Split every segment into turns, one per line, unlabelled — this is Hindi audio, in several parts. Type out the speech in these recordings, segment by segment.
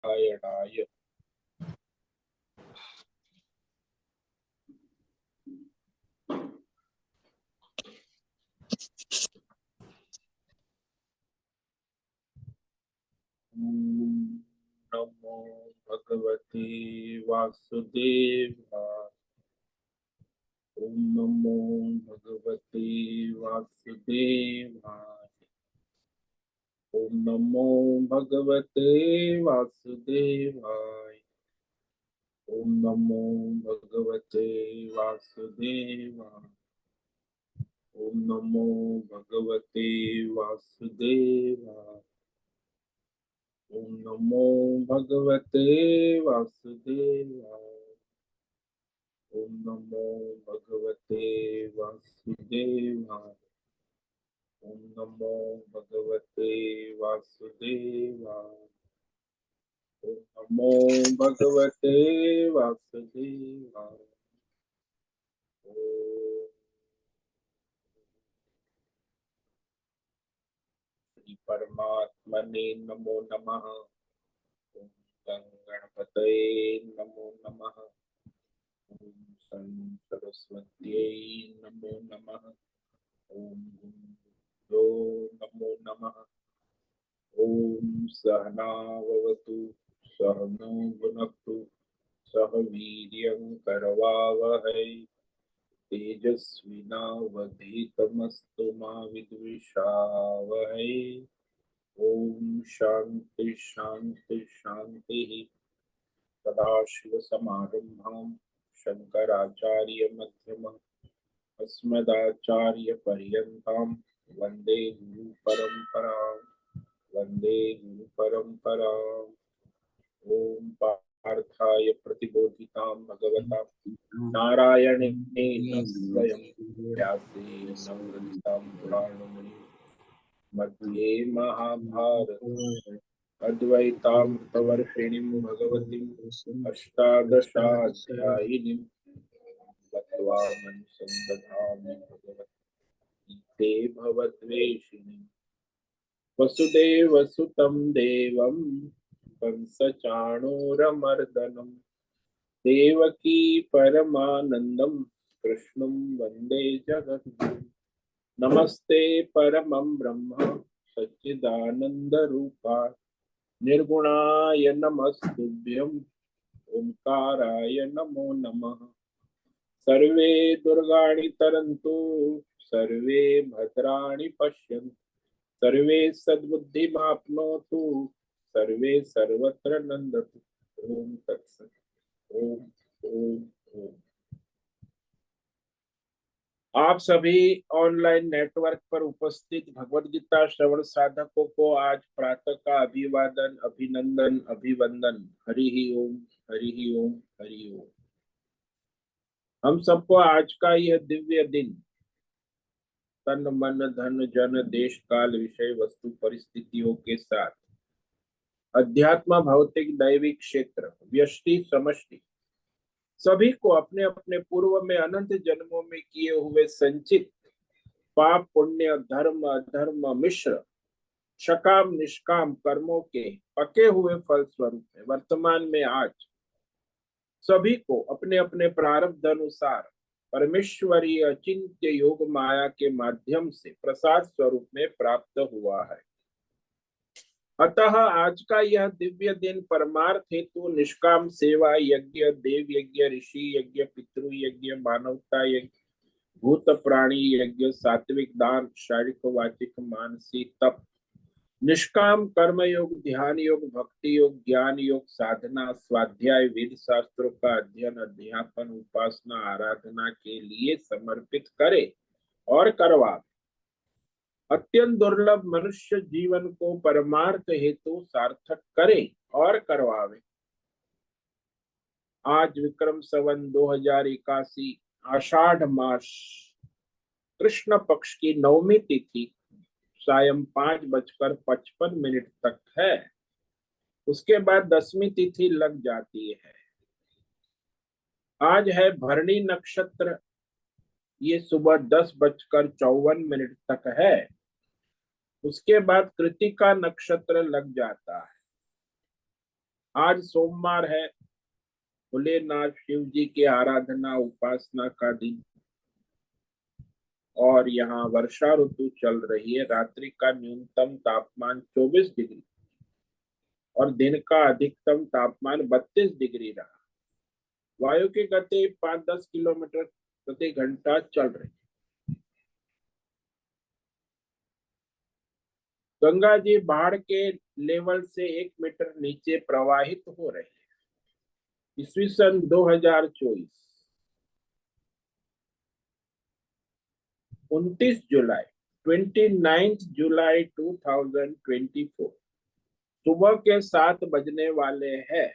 नारायणाय। नमो भगवते वासुदेवाय। ओम नमो भगवते वासुदेवाय। ओम नमो भगवते वासुदेवाय। ओम नमो भगवते वासुदेवाय। ओम नमो भगवते वासुदेवाय। ओम नमो भगवते वासुदेवाय। ओम नमो भगवते वासुदेवाय। ओम नमो भगवते वासुदेवाय। ओम नमो भगवते वासुदेवाय। ओम श्री परमात्मने नमो नमः। ओम गं गणपतये नमो नमः। ओम सं सरस्वत्यै नमो नमः। ओम गुरुभ्यो नमो नमः। ओम सहना भवतु सहनौ भुनक्तु सह वीर्यं करवावहै तेजस्विनावधीतमस्तु मा विद्विषावहै। ओम शांति शांति शांति। सदाशिवसमारम्भां शंकराचार्यमध्यमाम् अस्मदाचार्यपर्यन्तां वन्दे गुरुपरम्परां। वन्दे गुरुपरम्पराम्। ओम पार्थाय प्रतिबोधितां भगवता नारायणेन स्वयं व्यासेन नवग्रथितां पुराणमुनिं मध्ये महाभारत अद्वैतामृतवर्षिणीं भगवतीम् अष्टादशाध्यायिनीं गत्वा मनुसन्दधामि भगवते भवद्वेषिणीम् वसुदेवसुतं देवं कंसचाणूरमर्दनं देवकी परमानन्दं कृष्णं वन्दे जगद्गुरुं। नमस्ते परमं ब्रह्म सच्चिदानन्दरूपाय निर्गुणाय नमस्तुभ्यं ओंकाराय नमो नमः। सर्वे दुर्गाणि तरन्तु सर्वे भद्राणि पश्यन्तु सर्वे सद्बुद्धिमाप्नोतु सर्वे सर्वत्र नंदतु। ओम तत्सत्। ओम ओम ओम। आप सभी ऑनलाइन नेटवर्क पर उपस्थित भगवद गीता श्रवण साधकों को आज प्रातः का अभिवादन अभिनंदन अभिवंदन। हरि ही ओम हरि ही ओम हरि ओम। हम सबको आज का यह दिव्य दिन तन मन धन जन देश काल विषय वस्तु परिस्थितियों के साथ अध्यात्म भौतिक दैविक क्षेत्र व्यष्टि समष्टि सभी को अपने अपने पूर्व में अनंत जन्मों में किए हुए संचित पाप पुण्य धर्म अधर्म मिश्र सकाम निष्काम कर्मों के पके हुए फल स्वरूप में वर्तमान में आज सभी को अपने अपने प्रारब्ध अनुसार परमेश्वरीय अचिंत्य योग माया के माध्यम से प्रसाद स्वरूप में प्राप्त हुआ है। अतः आज का यह दिव्य दिन परमार्थ हेतु निष्काम सेवा यज्ञ देव यज्ञ ऋषि यज्ञ पितृ यज्ञ मानवता यज्ञ भूत प्राणी यज्ञ सात्विक दान शारीरिक वाचिक मानसिक तप निष्काम कर्म योग ध्यान योग भक्ति योग ज्ञान योग साधना स्वाध्याय वेद शास्त्रों का अध्ययन अध्यापन उपासना आराधना के लिए समर्पित करे और करवा अत्यंत दुर्लभ मनुष्य जीवन को परमार्थ हेतु सार्थक करे और करवावे। आज विक्रम संवत 2081 आषाढ़ मास कृष्ण पक्ष की नवमी तिथि सायं 5:55 तक है। उसके बाद 10वीं तिथि लग जाती है। आज है भरणी नक्षत्र, ये सुबह 10:54 तक है। उसके बाद कृतिका नक्षत्र लग जाता है। आज सोमवार है, भोलेनाथ शिव जी की आराधना उपासना का दिन। और यहाँ वर्षा ऋतु चल रही है। रात्रि का न्यूनतम तापमान 24 डिग्री और दिन का अधिकतम तापमान 32 डिग्री रहा। वायु की गति 5-10 किलोमीटर प्रति घंटा चल रही। गंगा जी बाढ़ के लेवल से 1 मीटर नीचे प्रवाहित हो रही है। ईस्वी सन 2024, 29 जुलाई, 29 जुलाई 2024 सुबह के 7 बजने वाले हैं।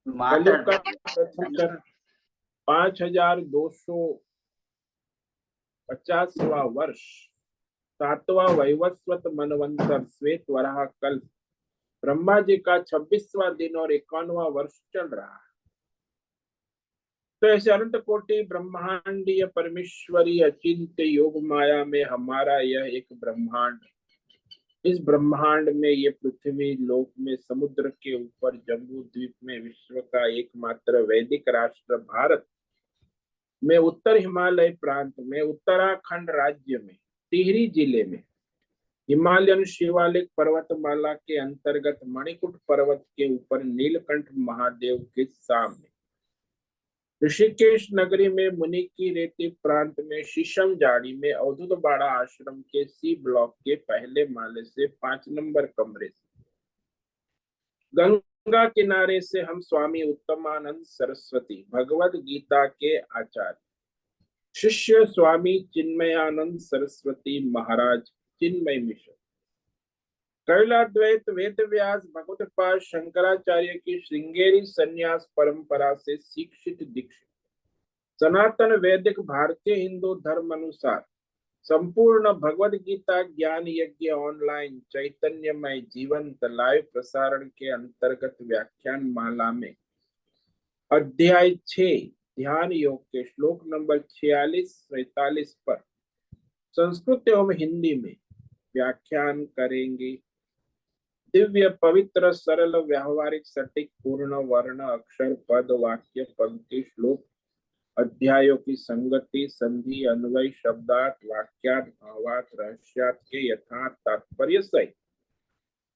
कलयुग का प्रथम चरण 5250वां वर्ष, 7वां वैवस्वत मनवंतर श्वेत वराह कल्प, ब्रह्मा जी का 26वां दिन और 51वां वर्ष चल रहा है। तो ऐसे अनंत कोटि ब्रह्मांडीय परमेश्वरी अचिंत्य योग माया में हमारा यह एक ब्रह्मांड। इस ब्रह्मांड में ये पृथ्वी लोक में समुद्र के ऊपर जम्बू द्वीप में विश्व का एकमात्र वैदिक राष्ट्र भारत में उत्तर हिमालय प्रांत में उत्तराखंड राज्य में टिहरी जिले में हिमालयन शिवालिक पर्वतमाला के अंतर्गत मणिकूट पर्वत के ऊपर नीलकंठ महादेव के सामने ऋषिकेश नगरी में मुनि की रेती प्रांत में शीशम जाड़ी में अवधूत बाड़ा आश्रम के सी ब्लॉक के पहले माले से 5 नंबर कमरे से गंगा किनारे से हम स्वामी उत्तमानंद सरस्वती भगवद गीता के आचार्य शिष्य स्वामी चिन्मयानंद सरस्वती महाराज चिन्मय मिशन कैलाद्वैत वेद व्यास भगवतपाद शंकराचार्य की श्रृंगेरी संन्यास परंपरा से शिक्षित दीक्षित सनातन वैदिक भारतीय हिंदू धर्म अनुसार संपूर्ण भगवद गीता ज्ञान यज्ञ ऑनलाइन चैतन्यमय जीवंत लाइव प्रसारण के अंतर्गत व्याख्यान माला में अध्याय 6 ध्यान योग के श्लोक नंबर 46-47 पर संस्कृत एवं हिंदी में व्याख्यान करेंगे। दिव्य पवित्र सरल व्यावहारिक सटीक पूर्ण वर्ण अक्षर पद वाक्य पंक्ति श्लोक अध्यायों की संगति संधि अन्वय शब्दार्थ वाक्यार्थ भावार्थ रहस्यार्थ के यथार्थ तात्पर्य सहित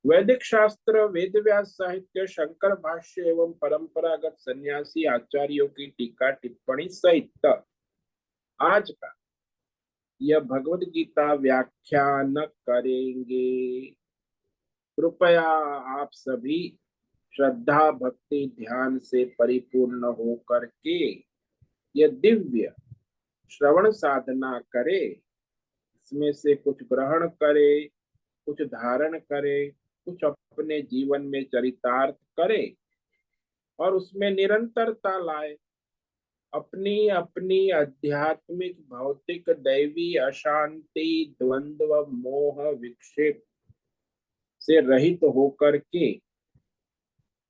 वैदिक शास्त्र वेद व्यास साहित्य शंकर भाष्य एवं परंपरागत सन्यासी आचार्यों की टीका टिप्पणी सहित आज का यह भगवद गीता व्याख्यान करेंगे। कृपया आप सभी श्रद्धा भक्ति ध्यान से परिपूर्ण होकर के यह दिव्य श्रवण साधना करे। इसमें से कुछ ग्रहण करे, कुछ धारण करे, कुछ अपने जीवन में चरितार्थ करे और उसमें निरंतरता लाए। अपनी अपनी आध्यात्मिक भौतिक दैवी अशांति द्वंद्व मोह विक्षेप से रहित होकर के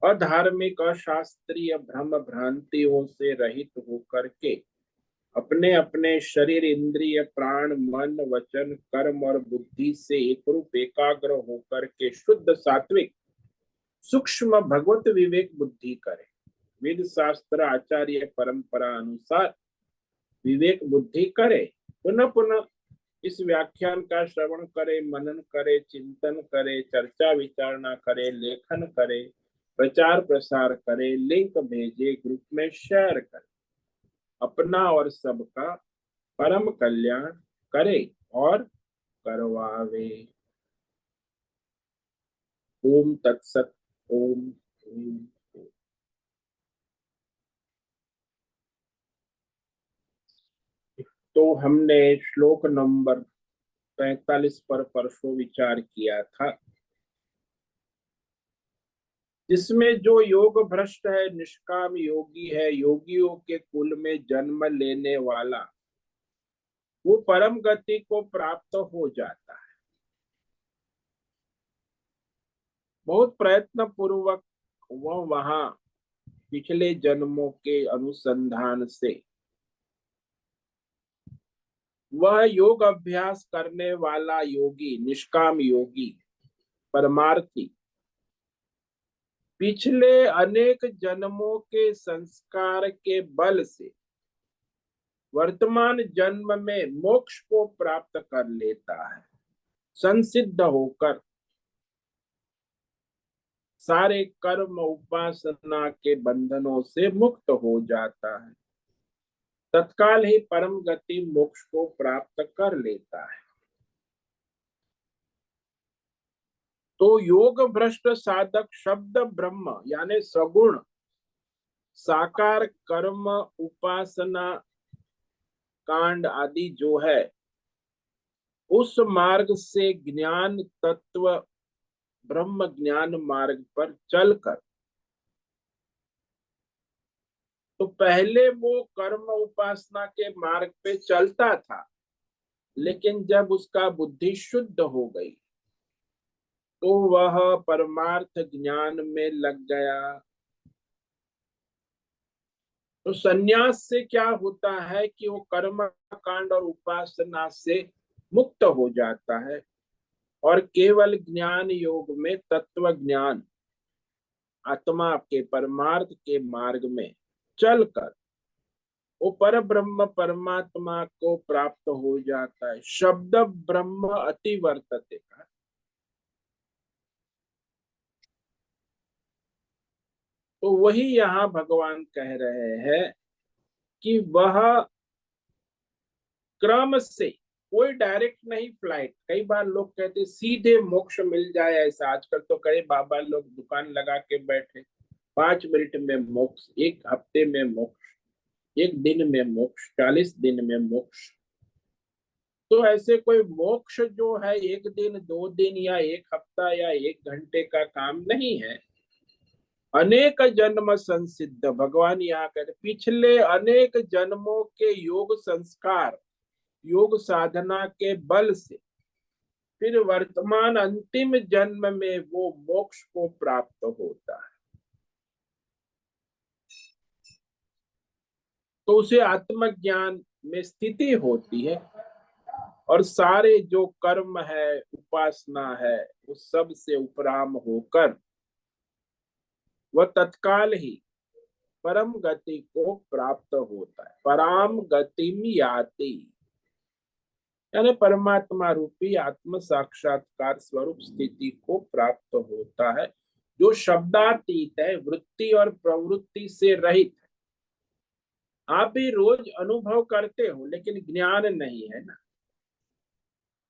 अधार्मिक अशास्त्रीय भ्रम भ्रांतियों से रहित होकर के अपने अपने शरीर इंद्रिय प्राण मन वचन कर्म और बुद्धि से एकरूप एकाग्र होकर के शुद्ध सात्विक सूक्ष्म भगवत विवेक बुद्धि करे। वेद शास्त्र आचार्य परंपरा अनुसार विवेक बुद्धि करे। पुनः पुनः इस व्याख्यान का श्रवण करे, मनन करे, चिंतन करे, चर्चा विचारणा करे, लेखन करे, प्रचार प्रसार करे, लिंक भेजे, ग्रुप में शेयर करे, अपना और सबका परम कल्याण करे और करवावे। ओम तत्सत। ओम ओम। तो हमने श्लोक नंबर 45 पर परसों विचार किया था, जिसमें जो योग भ्रष्ट है, निष्काम योगी है, योगियों के कुल में जन्म लेने वाला, वो परम गति को प्राप्त हो जाता है। बहुत प्रयत्न पूर्वक वह वहां पिछले जन्मों के अनुसंधान से वह योग अभ्यास करने वाला योगी, निष्काम योगी, परमार्थी पिछले अनेक जन्मों के संस्कार के बल से वर्तमान जन्म में मोक्ष को प्राप्त कर लेता है, संसिद्ध होकर सारे कर्म उपासना के बंधनों से मुक्त हो जाता है, तत्काल ही परम गति मोक्ष को प्राप्त कर लेता है। तो योग भ्रष्ट साधक शब्द ब्रह्म यानी सगुण साकार कर्म उपासना कांड आदि जो है उस मार्ग से ज्ञान तत्व ब्रह्म ज्ञान मार्ग पर चलकर, तो पहले वो कर्म उपासना के मार्ग पे चलता था, लेकिन जब उसका बुद्धि शुद्ध हो गई तो वह परमार्थ ज्ञान में लग गया। तो सन्यास से क्या होता है कि वो कर्म कांड और उपासना से मुक्त हो जाता है और केवल ज्ञान योग में तत्व ज्ञान आत्मा के परमार्थ के मार्ग में चलकर वो पर ब्रह्म परमात्मा को प्राप्त हो जाता है। शब्द ब्रह्म अति वर्तते का, तो वही यहाँ भगवान कह रहे हैं कि वह क्रम से, कोई डायरेक्ट नहीं फ्लाइट। कई बार लोग कहते सीधे मोक्ष मिल जाए, ऐसा आजकल तो कई बाबा लोग दुकान लगा के बैठे 5 मिनट में मोक्ष, एक हफ्ते में मोक्ष, एक दिन में मोक्ष, 40 दिन में मोक्ष। तो ऐसे कोई मोक्ष जो है एक दिन 2 दिन या एक हफ्ता या 1 घंटे का काम नहीं है, अनेक जन्म संसिद्ध। भगवान यहाँ कहते पिछले अनेक जन्मों के योग संस्कार योग साधना के बल से फिर वर्तमान अंतिम जन्म में वो मोक्ष को प्राप्त होता है। तो उसे आत्मज्ञान में स्थिति होती है और सारे जो कर्म है उपासना है उस सब से उपराम होकर वह तत्काल ही परम गति को प्राप्त होता है। पराम गतिम याति यानी परमात्मा रूपी आत्म साक्षात्कार स्वरूप स्थिति को प्राप्त होता है, जो शब्दातीत है, वृत्ति और प्रवृत्ति से रहित है। आप भी रोज अनुभव करते हो लेकिन ज्ञान नहीं है ना।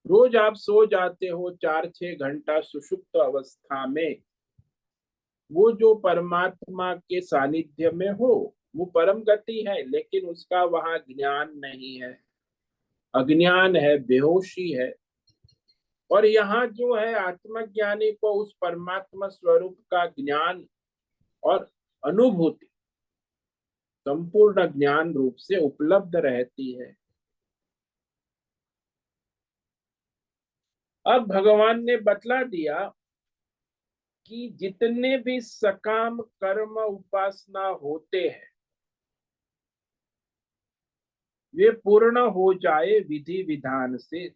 रोज आप सो जाते हो 4-6 घंटा सुषुप्त अवस्था में, वो जो परमात्मा के सानिध्य में हो वो परम गति है, लेकिन उसका वहां ज्ञान नहीं है, अज्ञान है, बेहोशी है। और यहाँ जो है आत्मज्ञानी को उस परमात्मा स्वरूप का ज्ञान और अनुभूति संपूर्ण ज्ञान रूप से उपलब्ध रहती है। अब भगवान ने बतला दिया कि जितने भी सकाम कर्म उपासना होते हैं वे पूर्ण हो जाए विधि विधान से,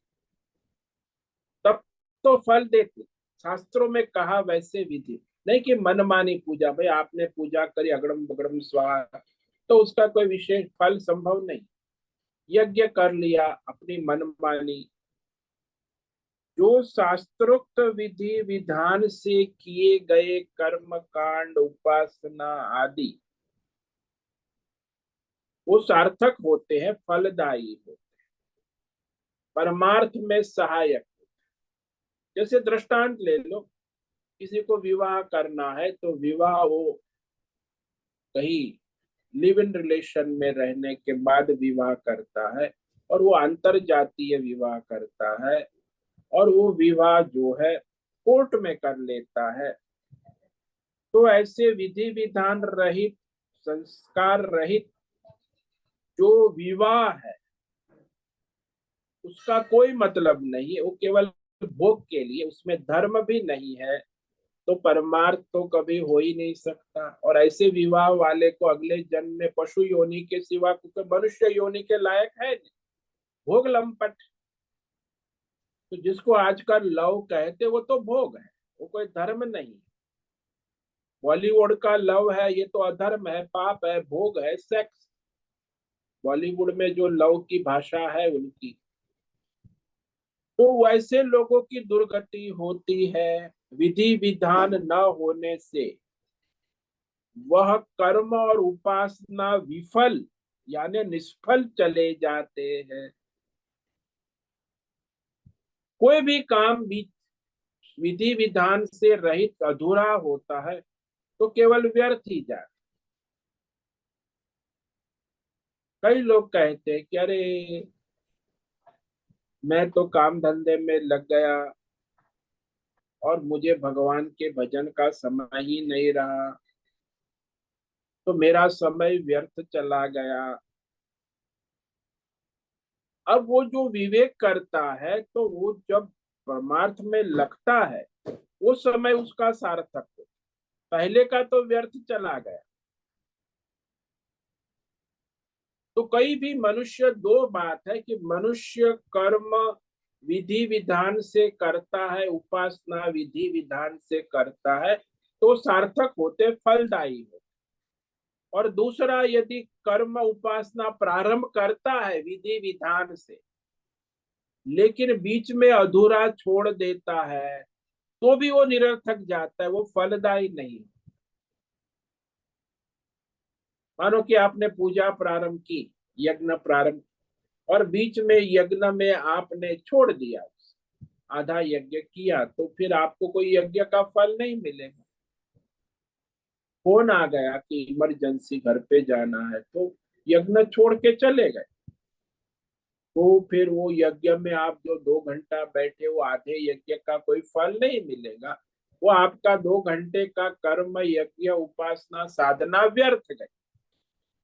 तब तो फल देते। शास्त्रों में कहा वैसे विधि नहीं कि मनमानी पूजा, भाई आपने पूजा करी अगड़म बगड़म स्वाहा तो उसका कोई विशेष फल संभव नहीं। यज्ञ कर लिया अपनी मनमानी, जो शास्त्रोक्त विधि विधान से किए गए कर्म कांड उपासना आदि वो सार्थक होते हैं, फलदायी होते हैं, परमार्थ में सहायक। जैसे दृष्टांत ले लो, किसी को विवाह करना है तो विवाह वो कहीं लिव इन रिलेशन में रहने के बाद विवाह करता है और वो अंतर जातीय विवाह करता है और वो विवाह जो है कोर्ट में कर लेता है। तो ऐसे विधि विधान रहित संस्कार रहित जो विवाह है उसका कोई मतलब नहीं है, वो केवल भोग के लिए, उसमें धर्म भी नहीं है, तो परमार्थ तो कभी हो ही नहीं सकता। और ऐसे विवाह वाले को अगले जन्म में पशु योनि के सिवा क्योंकि मनुष्य योनि के लायक है नहीं, भोग लंपट। तो जिसको आजकल लव कहते वो तो भोग है, वो कोई धर्म नहीं। बॉलीवुड का लव है, ये तो अधर्म है, पाप है, भोग है, सेक्स। बॉलीवुड में जो लव की भाषा है उनकी, तो वैसे लोगों की दुर्गति होती है। विधि विधान न होने से वह कर्म और उपासना विफल यानी निष्फल चले जाते हैं। कोई भी काम विधि विधान से रहित अधूरा होता है तो केवल व्यर्थ ही जाता। कई लोग कहते हैं कि अरे मैं तो काम धंधे में लग गया और मुझे भगवान के भजन का समय ही नहीं रहा, तो मेरा समय व्यर्थ चला गया। अब वो जो विवेक करता है तो वो जब परमार्थ में लगता है वो समय उसका सार्थक हो, पहले का तो व्यर्थ चला गया। तो कई भी मनुष्य, दो बात है कि मनुष्य कर्म विधि विधान से करता है, उपासना विधि विधान से करता है तो सार्थक होते, फलदायी होते। और दूसरा, यदि कर्म उपासना प्रारंभ करता है विधि विधान से लेकिन बीच में अधूरा छोड़ देता है तो भी वो निरर्थक जाता है, वो फलदायी नहीं। मानो कि आपने पूजा प्रारंभ की, यज्ञ प्रारंभ, और बीच में यज्ञ में आपने छोड़ दिया, आधा यज्ञ किया, तो फिर आपको कोई यज्ञ का फल नहीं मिलेगा। फोन आ गया कि इमरजेंसी घर पे जाना है तो यज्ञ छोड़ के चले गए, तो फिर वो यज्ञ में आप जो 2 घंटा बैठे वो आधे यज्ञ का कोई फल नहीं मिलेगा। वो आपका 2 घंटे का कर्म यज्ञ उपासना साधना व्यर्थ गई,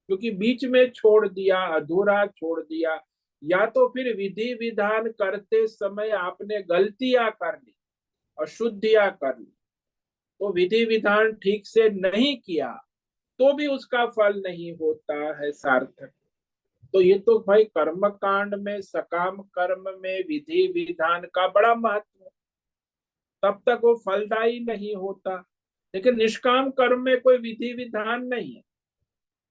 क्योंकि बीच में छोड़ दिया, अधूरा छोड़ दिया। या तो फिर विधि विधान करते समय आपने गलतियां कर ली, अशुद्धियां कर ली, तो विधि विधान ठीक से नहीं किया तो भी उसका फल नहीं होता है सार्थक। तो ये तो भाई कर्म कांड में, सकाम कर्म में विधि विधान का बड़ा महत्व है, तब तक वो फलदायी नहीं होता। लेकिन निष्काम कर्म में कोई विधि विधान नहीं है,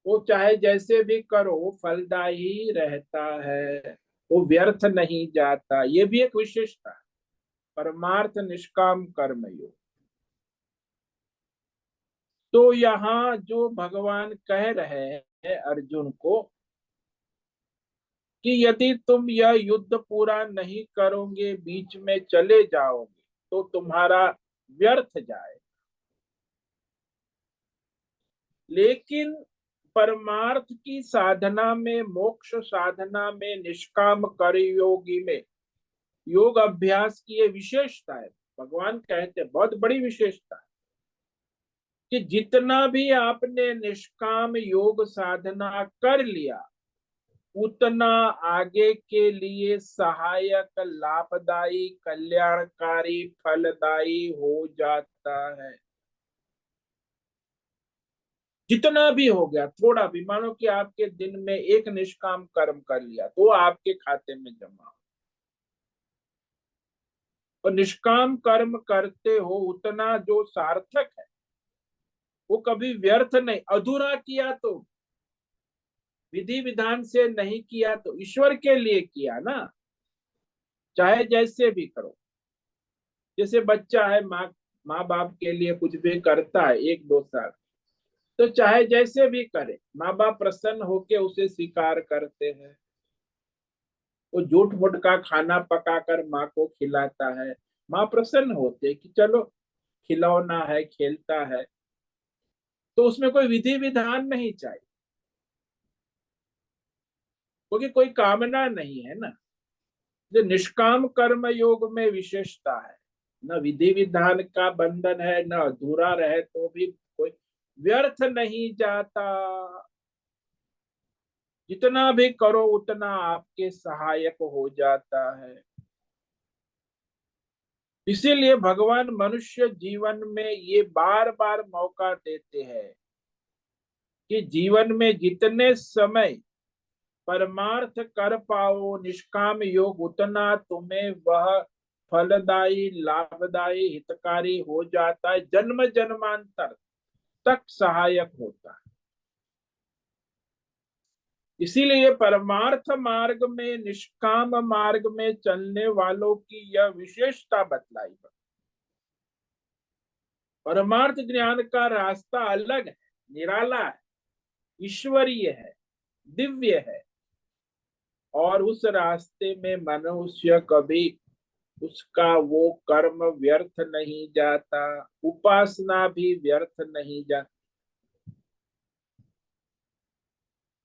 वो चाहे जैसे भी करो वो फलदायी रहता है, वो व्यर्थ नहीं जाता। ये भी एक विशेषता है परमार्थ निष्काम कर्म योग। तो यहाँ जो भगवान कह रहे हैं अर्जुन को कि यदि तुम यह युद्ध पूरा नहीं करोगे, बीच में चले जाओगे, तो तुम्हारा व्यर्थ जाए। लेकिन परमार्थ की साधना में, मोक्ष साधना में, निष्काम कर्मयोगी में योग अभ्यास की ये विशेषता है। भगवान कहते हैं बहुत बड़ी विशेषता है कि जितना भी आपने निष्काम योग साधना कर लिया उतना आगे के लिए सहायक, लाभदायी, कल्याणकारी, फलदायी हो जाता है। जितना भी हो गया, थोड़ा भी, मानो कि आपके दिन में एक निष्काम कर्म कर लिया तो आपके खाते में जमा। और निष्काम कर्म करते हो उतना जो सार्थक है वो कभी व्यर्थ नहीं। अधूरा किया तो, विधि विधान से नहीं किया तो ईश्वर के लिए किया ना, चाहे जैसे भी करो। जैसे बच्चा है, माँ माँ बाप के लिए कुछ भी करता है 1-2 साल, तो चाहे जैसे भी करे माँ बाप प्रसन्न होके उसे स्वीकार करते हैं। वो झूठ मूठ का खाना पकाकर माँ को खिलाता है, माँ प्रसन्न होते है कि चलो खिलौना है, खेलता है, तो उसमें कोई विधि विधान नहीं चाहिए, क्योंकि कोई कामना नहीं है ना। जो निष्काम कर्म योग में विशेषता है, न विधि विधान का बंधन है, न अधूरा रहे तो भी कोई व्यर्थ नहीं जाता। जितना भी करो उतना आपके सहायक हो जाता है। इसीलिए भगवान मनुष्य जीवन में ये बार बार मौका देते हैं कि जीवन में जितने समय परमार्थ कर पाओ निष्काम योग, उतना तुम्हें वह फलदायी, लाभदायी, हितकारी हो जाता है जन्म जन्मांतर। तक सहायक होता है। इसीलिए परमार्थ मार्ग में, निष्काम मार्ग में चलने वालों की यह विशेषता बतलाई। परमार्थ ज्ञान का रास्ता अलग है, निराला है, ईश्वरीय है, दिव्य है, और उस रास्ते में मनुष्य कभी उसका वो कर्म व्यर्थ नहीं जाता, उपासना भी व्यर्थ नहीं जाती।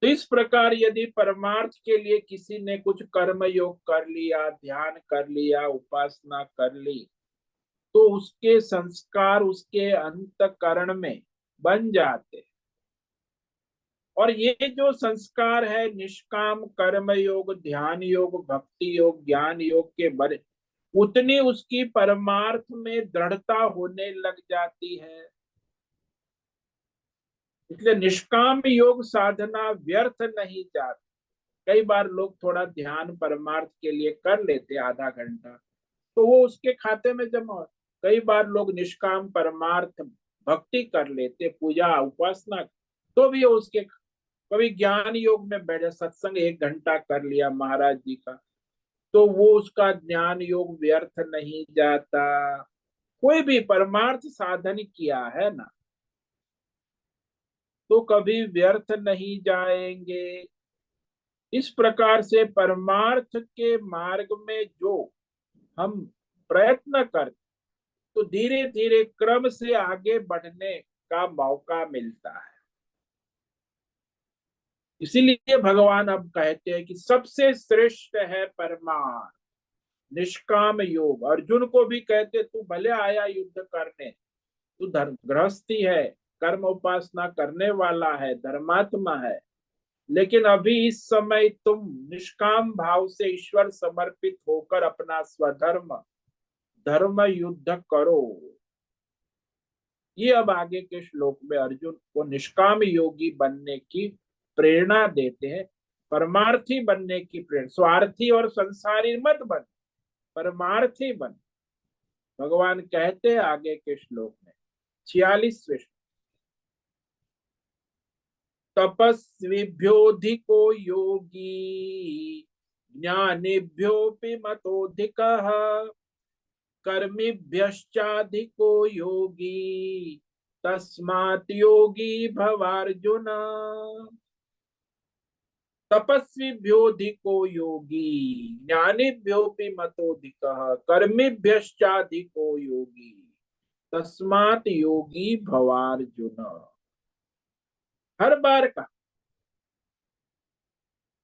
तो इस प्रकार यदि परमार्थ के लिए किसी ने कुछ कर्म योग कर लिया, ध्यान कर लिया, उपासना कर ली, तो उसके संस्कार उसके अंतःकरण में बन जाते। और ये जो संस्कार है, निष्काम कर्म योग, ध्यान योग, भक्ति योग, ज्ञान योग के बड़े, उतनी उसकी परमार्थ में दृढ़ता होने लग जाती है। इसलिए निष्काम योग साधना व्यर्थ नहीं जाती। कई बार लोग थोड़ा ध्यान परमार्थ के लिए कर लेते, आधा घंटा, तो वो उसके खाते में जमा हो। कई बार लोग निष्काम परमार्थ भक्ति कर लेते, पूजा उपासना, तो भी उसके, कभी ज्ञान योग में बैठे, सत्संग 1 घंटा कर लिया महाराज जी का, तो वो उसका ज्ञान योग व्यर्थ नहीं जाता। कोई भी परमार्थ साधन किया है ना, तो कभी व्यर्थ नहीं जाएंगे। इस प्रकार से परमार्थ के मार्ग में जो हम प्रयत्न करते, तो धीरे धीरे क्रम से आगे बढ़ने का मौका मिलता है। इसीलिए भगवान अब कहते हैं कि सबसे श्रेष्ठ है परमार्थ, निष्काम योग। अर्जुन को भी कहते, तू भले आया युद्ध करने, तू धर्म गृहस्थी है, कर्म उपासना करने वाला है, धर्मात्मा है, लेकिन अभी इस समय तुम निष्काम भाव से ईश्वर समर्पित होकर अपना स्वधर्म धर्म युद्ध करो। ये अब आगे के श्लोक में अर्जुन को निष्काम योगी बनने की प्रेरणा देते हैं, परमार्थी बनने की प्रेरणा। स्वार्थी और संसारी मत बन, परमार्थी बन। भगवान कहते हैं आगे के श्लोक में, 46वें, तपस्विभ्योऽधिको योगी ज्ञानिभ्योऽपि मतोऽधिकः कर्मिभ्यश्चाधिको योगी तस्मात् योगी भवार्जुन। तपस्विभ्योऽधिको योगी ज्ञानिभ्योऽपि मतोऽधिकः कर्मिभ्यश्चाधिको योगी तस्मात् योगी भवार्जुन। हर बार का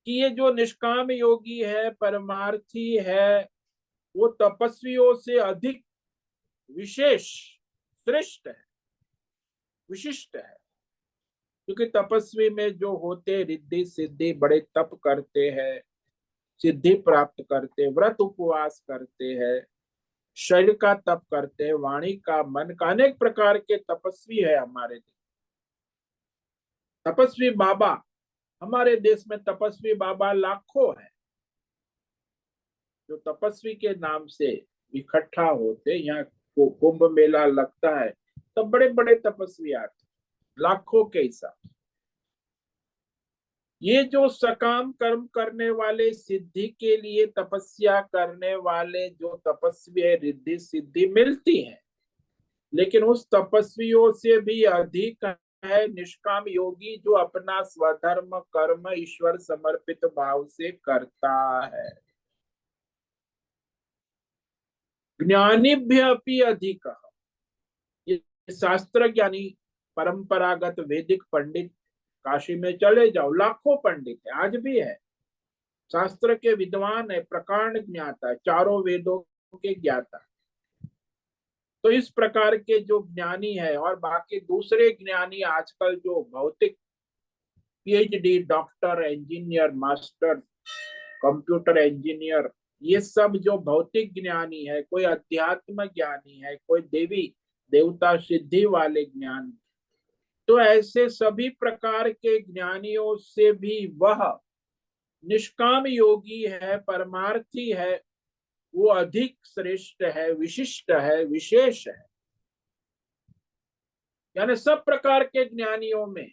कि ये जो निष्काम योगी है, परमार्थी है, वो तपस्वियों से अधिक विशेष, श्रेष्ठ है, विशिष्ट है। क्योंकि तपस्वी में जो होते रिद्धि सिद्धि, बड़े तप करते हैं, सिद्धि प्राप्त करते, व्रत उपवास करते हैं, शरीर का तप करते हैं, वाणी का, मन का, अनेक प्रकार के तपस्वी है हमारे देश। तपस्वी बाबा, हमारे देश में तपस्वी बाबा लाखों है, जो तपस्वी के नाम से इकट्ठा होते। यहाँ कुंभ मेला लगता है, तब बड़े बड़े तपस्वी आते, लाखों के हिसाब। ये जो सकाम कर्म करने वाले, सिद्धि के लिए तपस्या करने वाले जो तपस्वी है, रिद्धि सिद्धि मिलती है, लेकिन उस तपस्वियों से भी अधिक है निष्काम योगी, जो अपना स्वधर्म कर्म ईश्वर समर्पित भाव से करता है। ज्ञानीभ्य अपि अधिक, ये शास्त्र ज्ञानी, परंपरागत वैदिक पंडित, काशी में चले जाओ, लाखों पंडित है, आज भी है, शास्त्र के विद्वान है, प्रकांड ज्ञाता है, चारों वेदों के ज्ञाता। तो इस प्रकार के जो ज्ञानी है, और बाकी दूसरे ज्ञानी आजकल जो भौतिक PhD, doctor, engineer, master, computer engineer, ये सब जो भौतिक ज्ञानी है, कोई अध्यात्म ज्ञानी है, कोई देवी देवता सिद्धि वाले ज्ञान, तो ऐसे सभी प्रकार के ज्ञानियों से भी वह निष्काम योगी है, परमार्थी है, वो अधिक श्रेष्ठ है, विशिष्ट है, विशेष है। यानी सब प्रकार के ज्ञानियों में,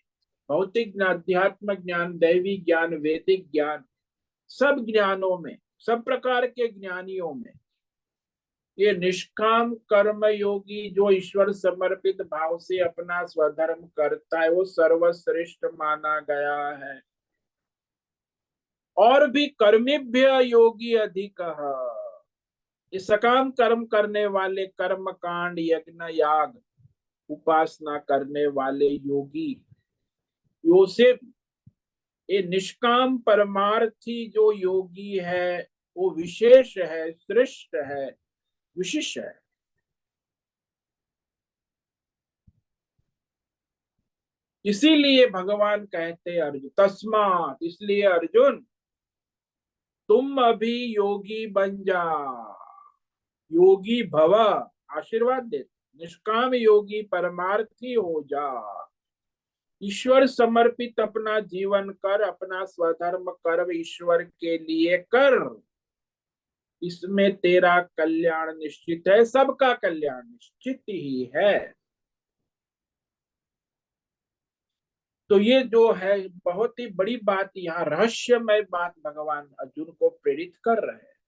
भौतिक ज्ञान, अध्यात्म ज्ञान, दैवी ज्ञान, वैदिक ज्ञान, सब ज्ञानों में, सब प्रकार के ज्ञानियों में ये निष्काम कर्म योगी जो ईश्वर समर्पित भाव से अपना स्वधर्म करता है वो सर्वश्रेष्ठ माना गया है। और भी कर्मिभ्य योगी अधिक, ये सकाम कर्म करने वाले, कर्म कांड, यज्ञ, याग, उपासना करने वाले योगी यो से ये निष्काम परमार्थी जो योगी है वो विशेष है, श्रेष्ठ है, विशिष्ट है। इसीलिए भगवान कहते अर्जुन, तस्मात, इसलिए अर्जुन तुम अभी योगी बन जा, योगी भव, आशीर्वाद दे, निष्काम योगी परमार्थी हो जा, ईश्वर समर्पित अपना जीवन कर, अपना स्वधर्म कर्म ईश्वर के लिए कर, इसमें तेरा कल्याण निश्चित है, सबका कल्याण निश्चित ही है। तो ये जो है बहुत ही बड़ी बात, यहाँ रहस्यमय बात भगवान अर्जुन को प्रेरित कर रहे हैं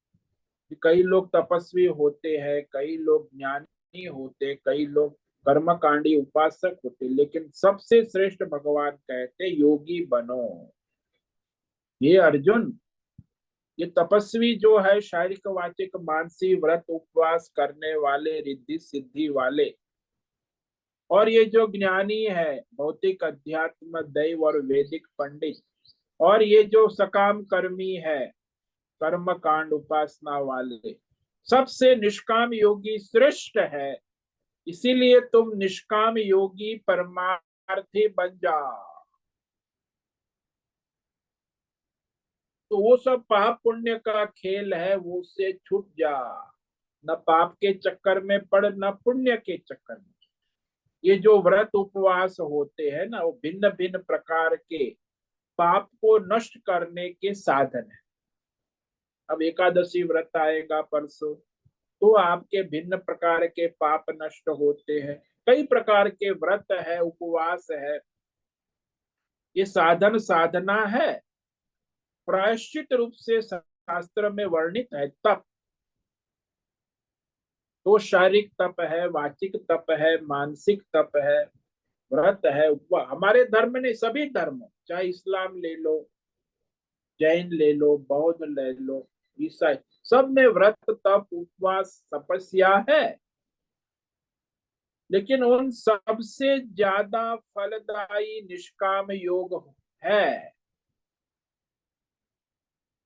कि कई लोग तपस्वी होते हैं, कई लोग ज्ञानी होते, कई लोग कर्मकांडी उपासक होते, लेकिन सबसे श्रेष्ठ भगवान कहते योगी बनो। ये अर्जुन, ये तपस्वी जो है शारीरिक वाचिक मानसिक व्रत उपवास करने वाले, रिद्धि सिद्धि वाले, और ये जो ज्ञानी है भौतिक अध्यात्म दैव और वैदिक पंडित, और ये जो सकाम कर्मी है कर्म कांड उपासना वाले, सबसे निष्काम योगी श्रेष्ठ है। इसीलिए तुम निष्काम योगी परमार्थी बन जाओ। तो वो सब पाप पुण्य का खेल है, वो उससे छूट जा, न पाप के चक्कर में पड़ न पुण्य के चक्कर में। ये जो व्रत उपवास होते हैं ना, वो भिन्न भिन्न प्रकार के पाप को नष्ट करने के साधन है। अब एकादशी व्रत आएगा परसों, तो आपके भिन्न प्रकार के पाप नष्ट होते हैं। कई प्रकार के व्रत है, उपवास है, ये साधन साधना है। प्रायश्चित रूप से शास्त्र में वर्णित है तप, तो शारीरिक तप है, वाचिक तप है, मानसिक तप है, व्रत है, उपवास। हमारे धर्म ने, सभी धर्म, चाहे इस्लाम ले लो, जैन ले लो, बौद्ध ले लो, ईसाई, सब में व्रत तप उपवास तपस्या है। लेकिन उन सबसे ज्यादा फलदायी निष्काम योग है।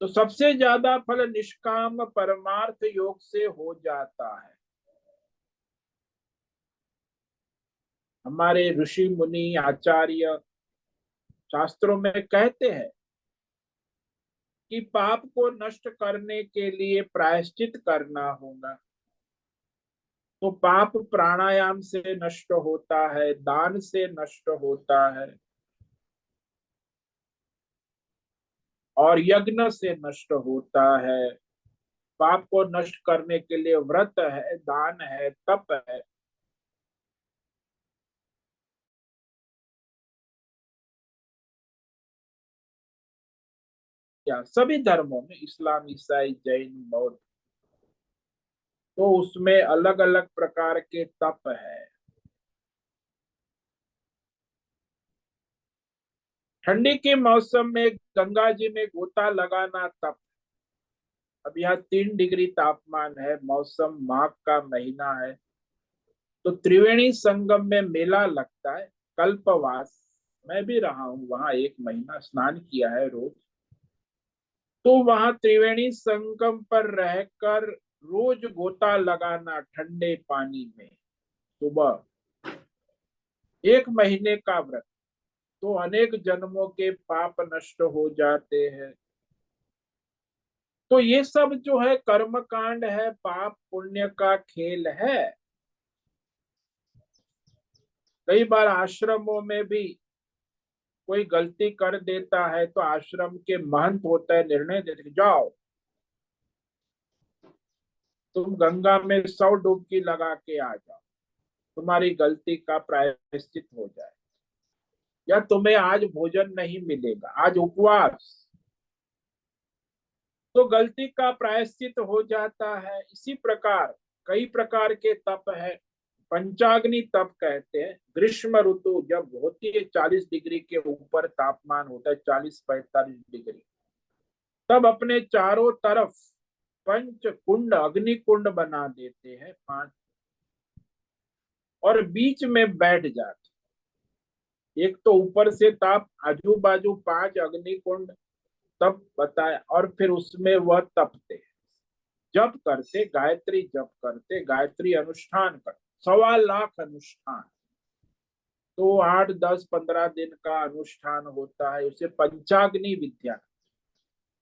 तो सबसे ज्यादा फल निष्काम परमार्थ योग से हो जाता है। हमारे ऋषि मुनि आचार्य शास्त्रों में कहते हैं कि पाप को नष्ट करने के लिए प्रायश्चित करना होगा। तो पाप प्राणायाम से नष्ट होता है, दान से नष्ट होता है, और यज्ञ से नष्ट होता है। पाप को नष्ट करने के लिए व्रत है, दान है, तप है। क्या सभी धर्मों में, इस्लाम, ईसाई, जैन, बौद्ध, तो उसमें अलग अलग प्रकार के तप है। ठंडी के मौसम में गंगा जी में गोता लगाना तप। अब यहाँ 3 डिग्री तापमान है, मौसम माघ का महीना है, तो त्रिवेणी संगम में मेला लगता है, कल्पवास। मैं भी रहा हूँ वहां, 1 महीना स्नान किया है रोज। तो वहां त्रिवेणी संगम पर रहकर रोज गोता लगाना ठंडे पानी में, सुबह, 1 महीने का व्रत, तो अनेक जन्मों के पाप नष्ट हो जाते हैं। तो ये सब जो है कर्म कांड है, पाप पुण्य का खेल है। कई बार आश्रमों में भी कोई गलती कर देता है तो आश्रम के महंत होता है, निर्णय देते जाओ तुम गंगा में 100 डुबकी लगा के आ जाओ। तुम्हारी गलती का प्रायश्चित हो जाए, या तुम्हें आज भोजन नहीं मिलेगा, आज उपवास, तो गलती का प्रायश्चित हो जाता है। इसी प्रकार कई प्रकार के तप है। पंचाग्नि तप कहते हैं। ग्रीष्म ऋतु जब होती है, 40 डिग्री के ऊपर तापमान होता है, 40-45 डिग्री, तब अपने चारों तरफ पंच कुंड, अग्नि कुंड बना देते हैं 5, और बीच में बैठ जाते। एक तो ऊपर से ताप, आजू बाजू 5 अग्नि कुंड, तप बताया, और फिर उसमें वह तपते, जप करते, गायत्री जप करते, गायत्री अनुष्ठान करते, 1.25 लाख अनुष्ठान। तो 8, 10, 15 दिन का अनुष्ठान होता है, उसे पंचाग्नि विद्या।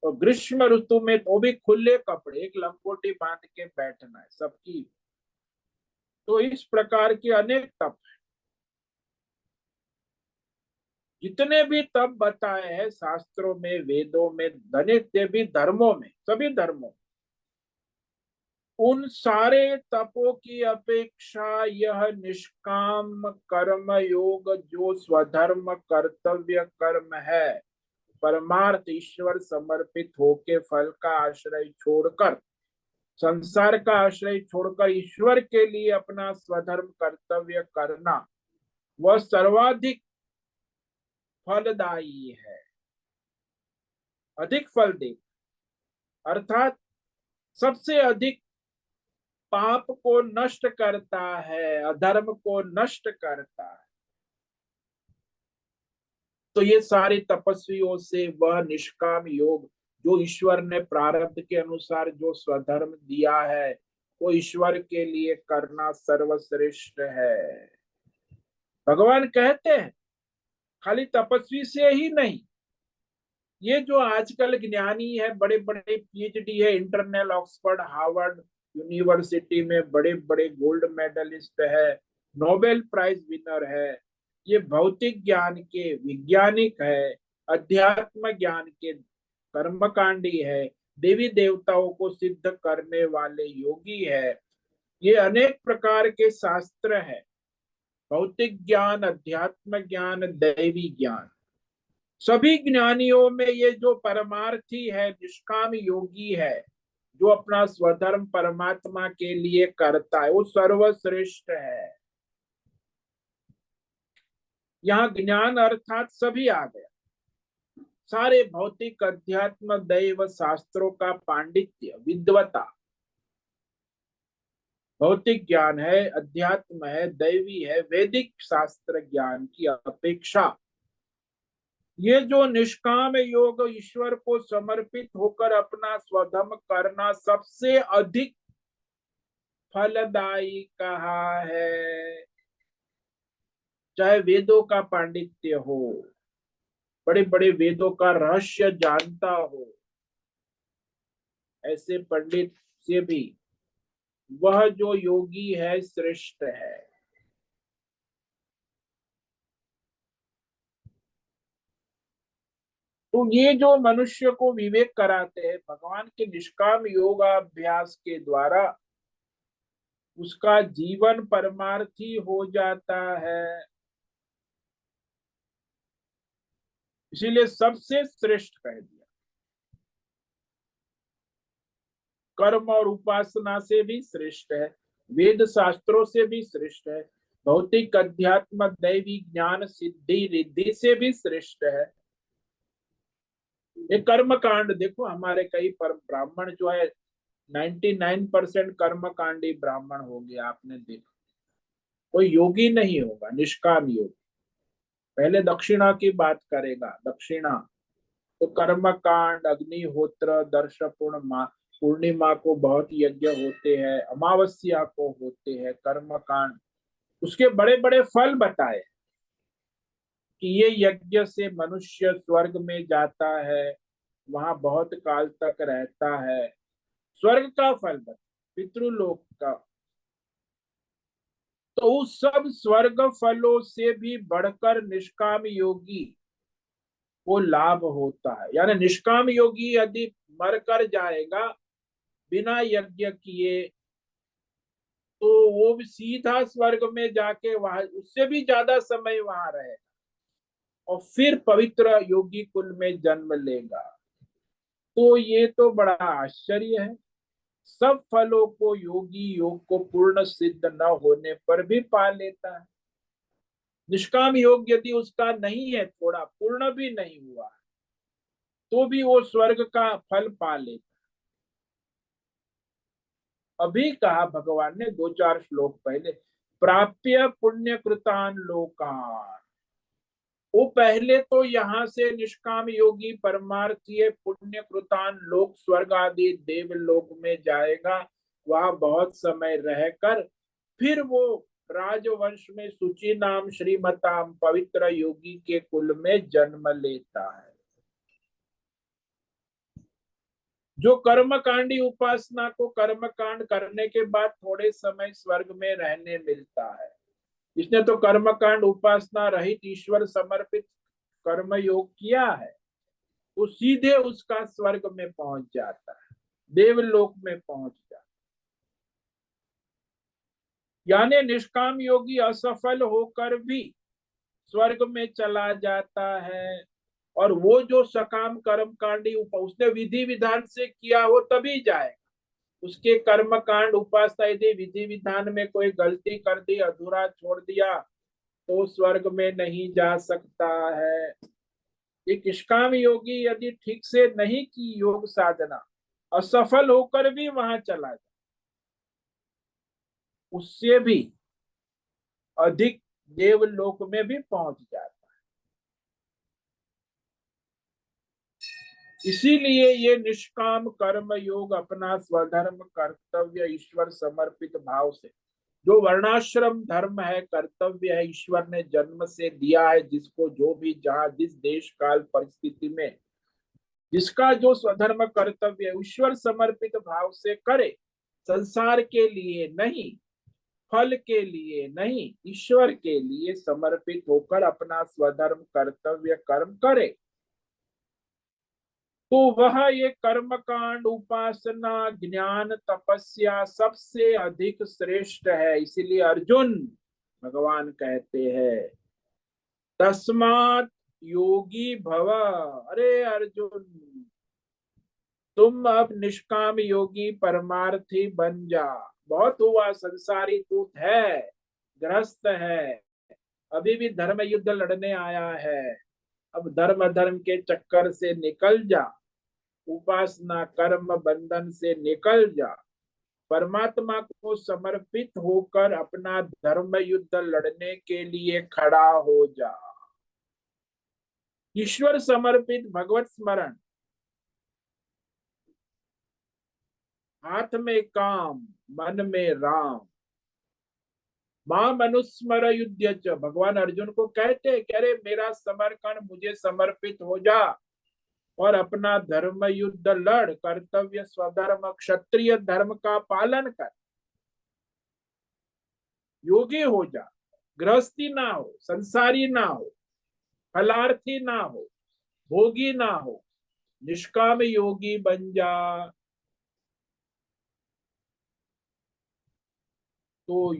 और ग्रीष्म ऋतु में तो भी खुले कपड़े, एक लंगोटी बांध के बैठना है सबकी। तो इस प्रकार के अनेक तप, जितने भी तप बताए हैं शास्त्रों में, वेदों में, अनेक देवी धर्मों में, सभी धर्मों, उन सारे तपों की अपेक्षा यह निष्काम कर्म योग, जो स्वधर्म कर्तव्य कर्म है, परमार्थ ईश्वर समर्पित होके, फल का आश्रय छोड़कर, संसार का आश्रय छोड़कर ईश्वर के लिए अपना स्वधर्म कर्तव्य करना, वह सर्वाधिक फलदायी है, अधिक फल दे, अर्थात सबसे अधिक पाप को नष्ट करता है, अधर्म को नष्ट करता है। तो ये सारी तपस्वियों से वह निष्काम योग, जो ईश्वर ने प्रारब्ध के अनुसार जो स्वधर्म दिया है, वो ईश्वर के लिए करना सर्वश्रेष्ठ है। भगवान कहते हैं खाली तपस्वी से ही नहीं, ये जो आजकल ज्ञानी है, बड़े बड़े पीएचडी है, इंटरनेल, ऑक्सफोर्ड, हार्वर्ड यूनिवर्सिटी में बड़े बड़े गोल्ड मेडलिस्ट है, नोबेल प्राइज विनर है, ये भौतिक ज्ञान के वैज्ञानिक है, अध्यात्म ज्ञान के कर्मकांडी है, देवी देवताओं को सिद्ध करने वाले योगी है, ये अनेक प्रकार के शास्त्र है, भौतिक ज्ञान, अध्यात्म ज्ञान, दैवी ज्ञान। सभी ज्ञानियों में ये जो परमार्थी है, निष्काम योगी है, जो अपना स्वधर्म परमात्मा के लिए करता है, वो सर्वश्रेष्ठ है। यहाँ ज्ञान अर्थात सभी आ गया, सारे भौतिक, अध्यात्म, दैव शास्त्रों का पांडित्य, विद्वता, भौतिक ज्ञान है, अध्यात्म है, दैवी है, वैदिक शास्त्र ज्ञान की अपेक्षा ये जो निष्काम योग, ईश्वर को समर्पित होकर अपना स्वधर्म करना, सबसे अधिक फलदायी कहा है। चाहे वेदों का पांडित्य हो, बड़े बड़े वेदों का रहस्य जानता हो, ऐसे पंडित से भी वह जो योगी है श्रेष्ठ है। तो ये जो मनुष्य को विवेक कराते हैं भगवान के निष्काम योगाभ्यास के द्वारा, उसका जीवन परमार्थी हो जाता है। इसीलिए सबसे श्रेष्ठ कह दिया। कर्म और उपासना से भी श्रेष्ठ है, वेद शास्त्रों से भी श्रेष्ठ है, भौतिक, अध्यात्म, दैवी ज्ञान, सिद्धि, रिद्धि से भी श्रेष्ठ है। ये कर्म कांड देखो, हमारे कई ब्राह्मण जो है, 99% कर्म कांडी ब्राह्मण होंगे, आपने देखा। कोई योगी नहीं होगा, निष्काम योगी। पहले दक्षिणा की बात करेगा, दक्षिणा तो कर्म कांड, अग्निहोत्र, दर्श पूर्णिमा, पूर्णिमा को बहुत यज्ञ होते हैं, अमावस्या को होते हैं कर्म कांड। उसके बड़े बड़े फल बताए कि ये यज्ञ से मनुष्य स्वर्ग में जाता है, वहां बहुत काल तक रहता है। स्वर्ग का फल बता, पितृलोक का। तो उस सब स्वर्ग फलों से भी बढ़कर निष्काम योगी को लाभ होता है। यानी निष्काम योगी यदि मर कर जाएगा बिना यज्ञ किए, तो वो भी सीधा स्वर्ग में जाके वहां उससे भी ज्यादा समय वहां रहे और फिर पवित्र योगी कुल में जन्म लेगा। तो ये तो बड़ा आश्चर्य है। सब फलों को योगी योग को पूर्ण सिद्ध न होने पर भी पा लेता है। निष्काम योग यदि उसका नहीं है, थोड़ा पूर्ण भी नहीं हुआ, तो भी वो स्वर्ग का फल पा लेता। अभी कहा भगवान ने 2-4 श्लोक पहले, प्राप्य पुण्य कृतान लोकान। वो पहले तो यहाँ से निष्काम योगी परमार्थी पुण्य कृतान लोक स्वर्ग आदि देवलोक में जाएगा। वहां बहुत समय रहकर फिर वो राजवंश में सुचि नाम श्रीमताम पवित्र योगी के कुल में जन्म लेता है। जो कर्मकांडी उपासना को कर्मकांड करने के बाद थोड़े समय स्वर्ग में रहने मिलता है, इसने तो कर्मकांड उपासना रहित ईश्वर समर्पित कर्म योग किया है, वो सीधे उसका स्वर्ग में पहुंच जाता है, देवलोक में पहुंच जाता है। यानी निष्काम योगी असफल होकर भी स्वर्ग में चला जाता है। और वो जो सकाम कर्म कांडी उसने विधि विधान से किया हो तभी जाएगा। उसके कर्म कांड उपासना यदि विधि विधान में कोई गलती कर दी, अधूरा छोड़ दिया, तो स्वर्ग में नहीं जा सकता है। एक निष्काम योगी यदि ठीक से नहीं की योग साधना, असफल होकर भी वहां चला जाए, उससे भी अधिक देवलोक में भी पहुंच जाता। इसीलिए ये निष्काम कर्म योग अपना स्वधर्म कर्तव्य ईश्वर समर्पित भाव से, जो वर्णाश्रम धर्म है, कर्तव्य है, ईश्वर ने जन्म से दिया है, जिसको जो भी जहां जिस देश काल परिस्थिति में जिसका जो स्वधर्म कर्तव्य है ईश्वर समर्पित भाव से करे। संसार के लिए नहीं, फल के लिए नहीं, ईश्वर के लिए समर्पित होकर अपना स्वधर्म कर्तव्य कर्म करे, तो वह ये कर्म कांड उपासना ज्ञान तपस्या सबसे अधिक श्रेष्ठ है। इसीलिए अर्जुन, भगवान कहते हैं, तस्मात् योगी भव। अरे अर्जुन, तुम अब निष्काम योगी परमार्थी बन जा। बहुत हुआ, संसारी तू है, ग्रस्त है, अभी भी धर्म युद्ध लड़ने आया है। अब धर्म धर्म के चक्कर से निकल जा, उपासना कर्म बंधन से निकल जा, परमात्मा को समर्पित होकर अपना धर्म युद्ध लड़ने के लिए खड़ा हो जा। ईश्वर समर्पित भगवत स्मरण, हाथ में काम, मन में राम, मां मनुस्मर युद्ध च। भगवान अर्जुन को कहते कह रहे, मेरा समर्पण, मुझे समर्पित हो जा और अपना धर्म युद्ध लड़, कर्तव्य स्वधर्म क्षत्रिय धर्म का पालन कर, योगी हो जा, गृहस्थी ना हो, संसारी ना हो, फलार्थी ना हो, भोगी ना हो, निष्काम योगी बन जा। तो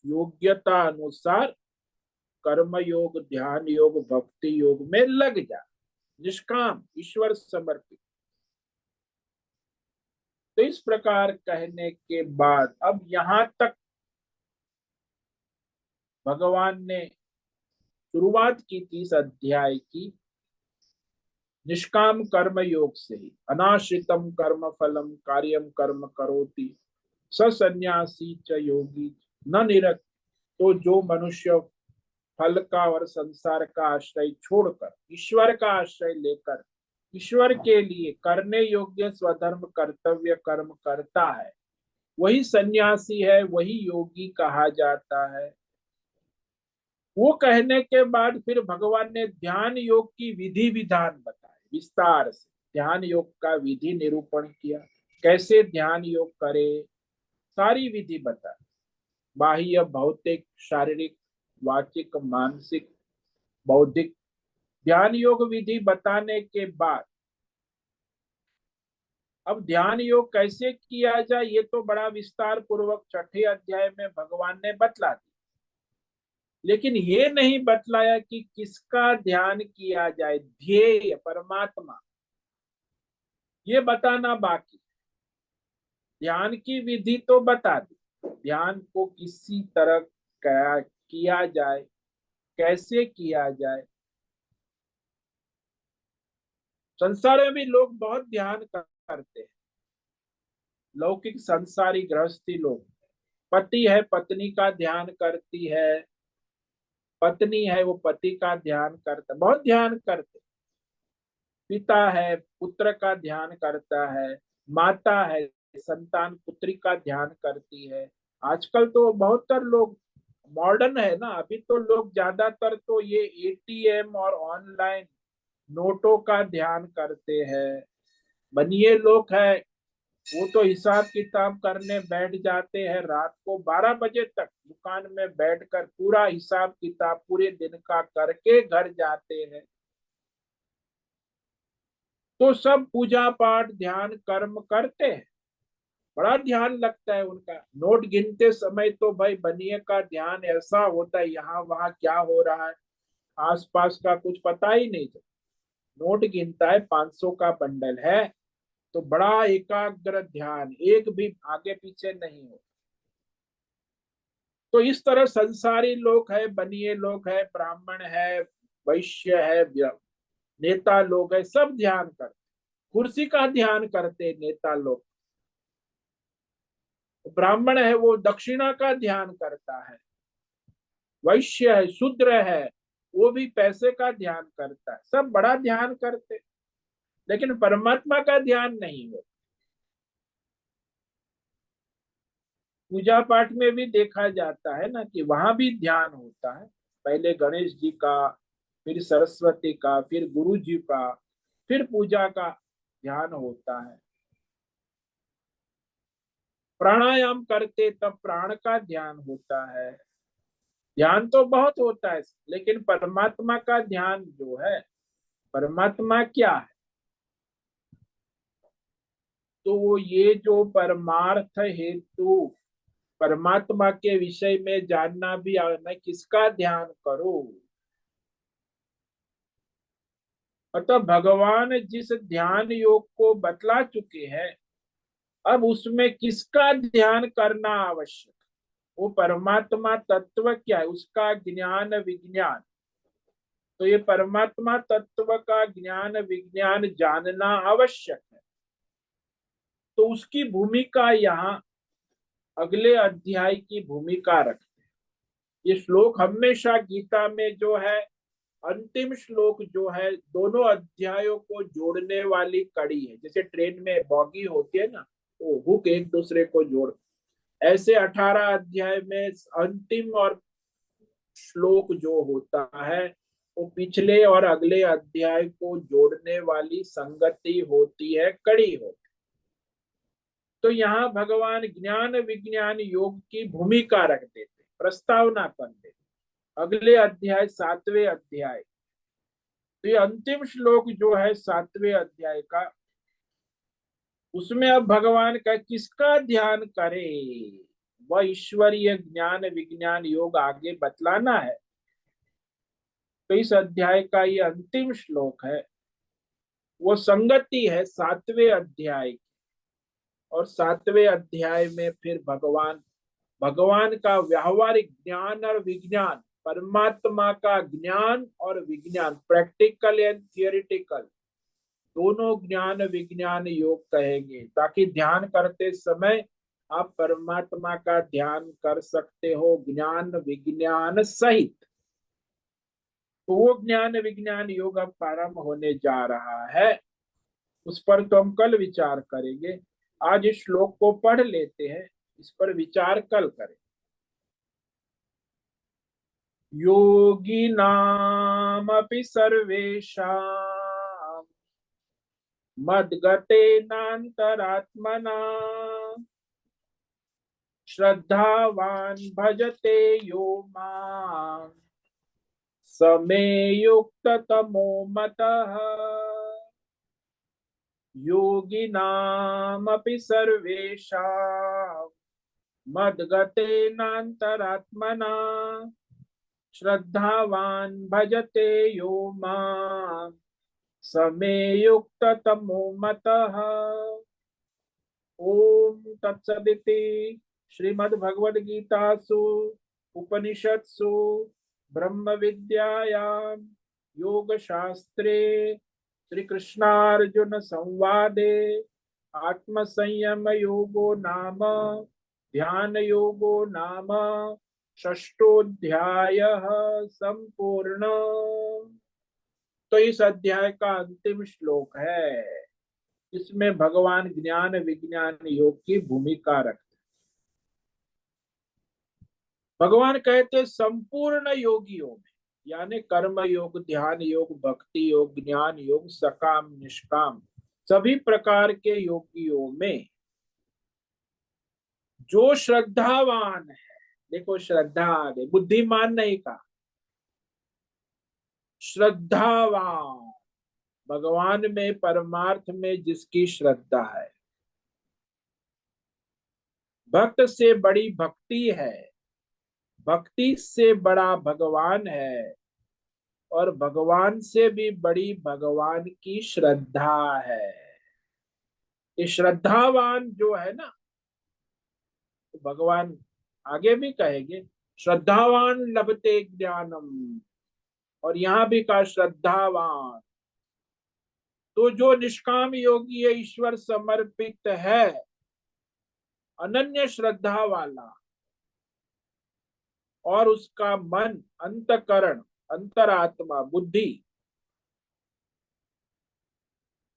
योग्यता अनुसार कर्म योग, ध्यान योग, भक्ति योग में लग जा, निष्काम ईश्वर समर्पित। तो इस प्रकार कहने के बाद अब यहां तक भगवान ने शुरुआत की थी इस अध्याय की निष्काम कर्म योग से ही। अनाश्रितम कर्म फलम कार्यम कर्म करोति स सन्यासी च योगी न निरत। तो जो मनुष्य फल का और संसार का आश्रय छोड़कर ईश्वर का आश्रय लेकर ईश्वर के लिए करने योग्य स्वधर्म कर्तव्य कर्म करता है, वही सन्यासी है, वही योगी कहा जाता है। वो कहने के बाद फिर भगवान ने ध्यान योग की विधि विधान बताए विस्तार से। ध्यान योग का विधि निरूपण किया, कैसे ध्यान योग करे, सारी विधि बता, बाह्य भौतिक शारीरिक वाचिक मानसिक बौद्धिक। ध्यान योग विधि बताने के बाद अब ध्यान योग कैसे किया जाए ये तो बड़ा विस्तार पूर्वक छठे अध्याय में भगवान ने बतला दिया, लेकिन ये नहीं बतलाया कि किसका ध्यान किया जाए। ध्येय परमात्मा ये बताना बाकी। ध्यान की विधि तो बता दी, ध्यान को किसी तरह किया जाए, कैसे किया जाए। संसार में भी लोग बहुत ध्यान करते हैं, लौकिक संसारी गृहस्थी लोग। पति है पत्नी का ध्यान करती है, पत्नी है वो पति का ध्यान करता, बहुत ध्यान करते। पिता है पुत्र का ध्यान करता है, माता है संतान पुत्री का ध्यान करती है। आजकल तो बहुतर लोग मॉडर्न है ना, अभी तो लोग ज्यादातर तो ये एटीएम और ऑनलाइन नोटों का ध्यान करते हैं। बनिए लोग हैं, वो तो हिसाब किताब करने बैठ जाते हैं, रात को 12 बजे तक दुकान में बैठकर पूरा हिसाब किताब पूरे दिन का करके घर जाते हैं। तो सब पूजा पाठ ध्यान कर्म करते हैं, बड़ा ध्यान लगता है उनका। नोट गिनते समय तो भाई बनिए का ध्यान ऐसा होता है, यहाँ वहां क्या हो रहा है आसपास का कुछ पता ही नहीं चलता। नोट गिनता है, 500 का बंडल है, तो बड़ा एकाग्र ध्यान, एक भी आगे पीछे नहीं हो। तो इस तरह संसारी लोग है, बनिए लोग है, ब्राह्मण है, वैश्य है, नेता लोग है, सब ध्यान करते। कुर्सी का ध्यान करते नेता लोग। ब्राह्मण है वो दक्षिणा का ध्यान करता है, वैश्य है शूद्र है वो भी पैसे का ध्यान करता है, सब बड़ा ध्यान करते, लेकिन परमात्मा का ध्यान नहीं हो। पूजा पाठ में भी देखा जाता है ना कि वहां भी ध्यान होता है, पहले गणेश जी का, फिर सरस्वती का, फिर गुरु जी का, फिर पूजा का ध्यान होता है। प्राणायाम करते तब प्राण का ध्यान होता है। ध्यान तो बहुत होता है, लेकिन परमात्मा का ध्यान जो है, परमात्मा क्या है, तो वो ये जो परमार्थ हेतु परमात्मा के विषय में जानना भी मैं किसका ध्यान करूं। अतः भगवान जिस ध्यान योग को बतला चुके हैं, अब उसमें किसका ध्यान करना आवश्यक, वो परमात्मा तत्व क्या है उसका ज्ञान विज्ञान। तो ये परमात्मा तत्व का ज्ञान विज्ञान जानना आवश्यक है। तो उसकी भूमिका यहाँ अगले अध्याय की भूमिका रखते हैं। ये श्लोक हमेशा गीता में जो है अंतिम श्लोक जो है, दोनों अध्यायों को जोड़ने वाली कड़ी है। जैसे ट्रेन में बॉगी होती है ना, वो हुक एक दूसरे को जोड़, ऐसे 18 अध्याय में अंतिम और श्लोक जो होता है वो पिछले और अगले अध्याय को जोड़ने वाली संगति होती है, कड़ी होती। तो यहाँ भगवान ज्ञान विज्ञान योग की भूमिका रख देते, प्रस्तावना कर देते अगले अध्याय 7वें अध्याय। तो ये अंतिम श्लोक जो है 7वें अध्याय का, उसमें अब भगवान का किसका ध्यान करे, वह ईश्वरीय ज्ञान विज्ञान योग आगे बतलाना है। तो इस अध्याय का ये अंतिम श्लोक है, वो संगति है 7वें अध्याय की। और 7वें अध्याय में फिर भगवान भगवान का व्यावहारिक ज्ञान और विज्ञान, परमात्मा का ज्ञान और विज्ञान, प्रैक्टिकल एंड थियोरिटिकल, दोनों ज्ञान विज्ञान योग कहेंगे, ताकि ध्यान करते समय आप परमात्मा का ध्यान कर सकते हो ज्ञान विज्ञान सहित। तो वो ज्ञान विज्ञान योग अब प्रारंभ होने जा रहा है, उस पर तो हम कल विचार करेंगे। आज इस श्लोक को पढ़ लेते हैं, इस पर विचार कल करें। योगिनामपि सर्वेषां मद्गतेनान्तरात्मना श्रद्धावान् भजते यो माम् स मे युक्ततमो मतः। योगिनामपि सर्वेषां मद्गतेनान्तरात्मना श्रद्धावान् भजते यो मां समे युक्ततमो मतः। ओम तत्सदिति श्रीमद्भगवद्गीतासु उपनिषत्सु ब्रह्म विद्यायां योग शास्त्रे श्री कृष्णार्जुन संवादे आत्म संयम योगो नाम ध्यान योगो नाम षष्ठोऽध्यायः संपूर्ण। तो इस अध्याय का अंतिम श्लोक है, इसमें भगवान ज्ञान विज्ञान योग की भूमिका रखते। भगवान कहते संपूर्ण योगियों में, यानी कर्म योग, ध्यान योग, भक्ति योग, ज्ञान योग, सकाम निष्काम सभी प्रकार के योगियों में जो श्रद्धावान है, देखो श्रद्धा आ गई, बुद्धिमान नहीं कहा, श्रद्धावान, भगवान में परमार्थ में जिसकी श्रद्धा है। भक्त से बड़ी भक्ति है, भक्ति से बड़ा भगवान है, और भगवान से भी बड़ी भगवान की श्रद्धा है। ये श्रद्धावान जो है ना, तो भगवान आगे भी कहेंगे श्रद्धावान लभते ज्ञानम, और यहां भी कहा श्रद्धावान। तो जो निष्काम योगी है, ईश्वर समर्पित है, अनन्य श्रद्धा वाला, और उसका मन, अंतकरण, अंतरात्मा, बुद्धि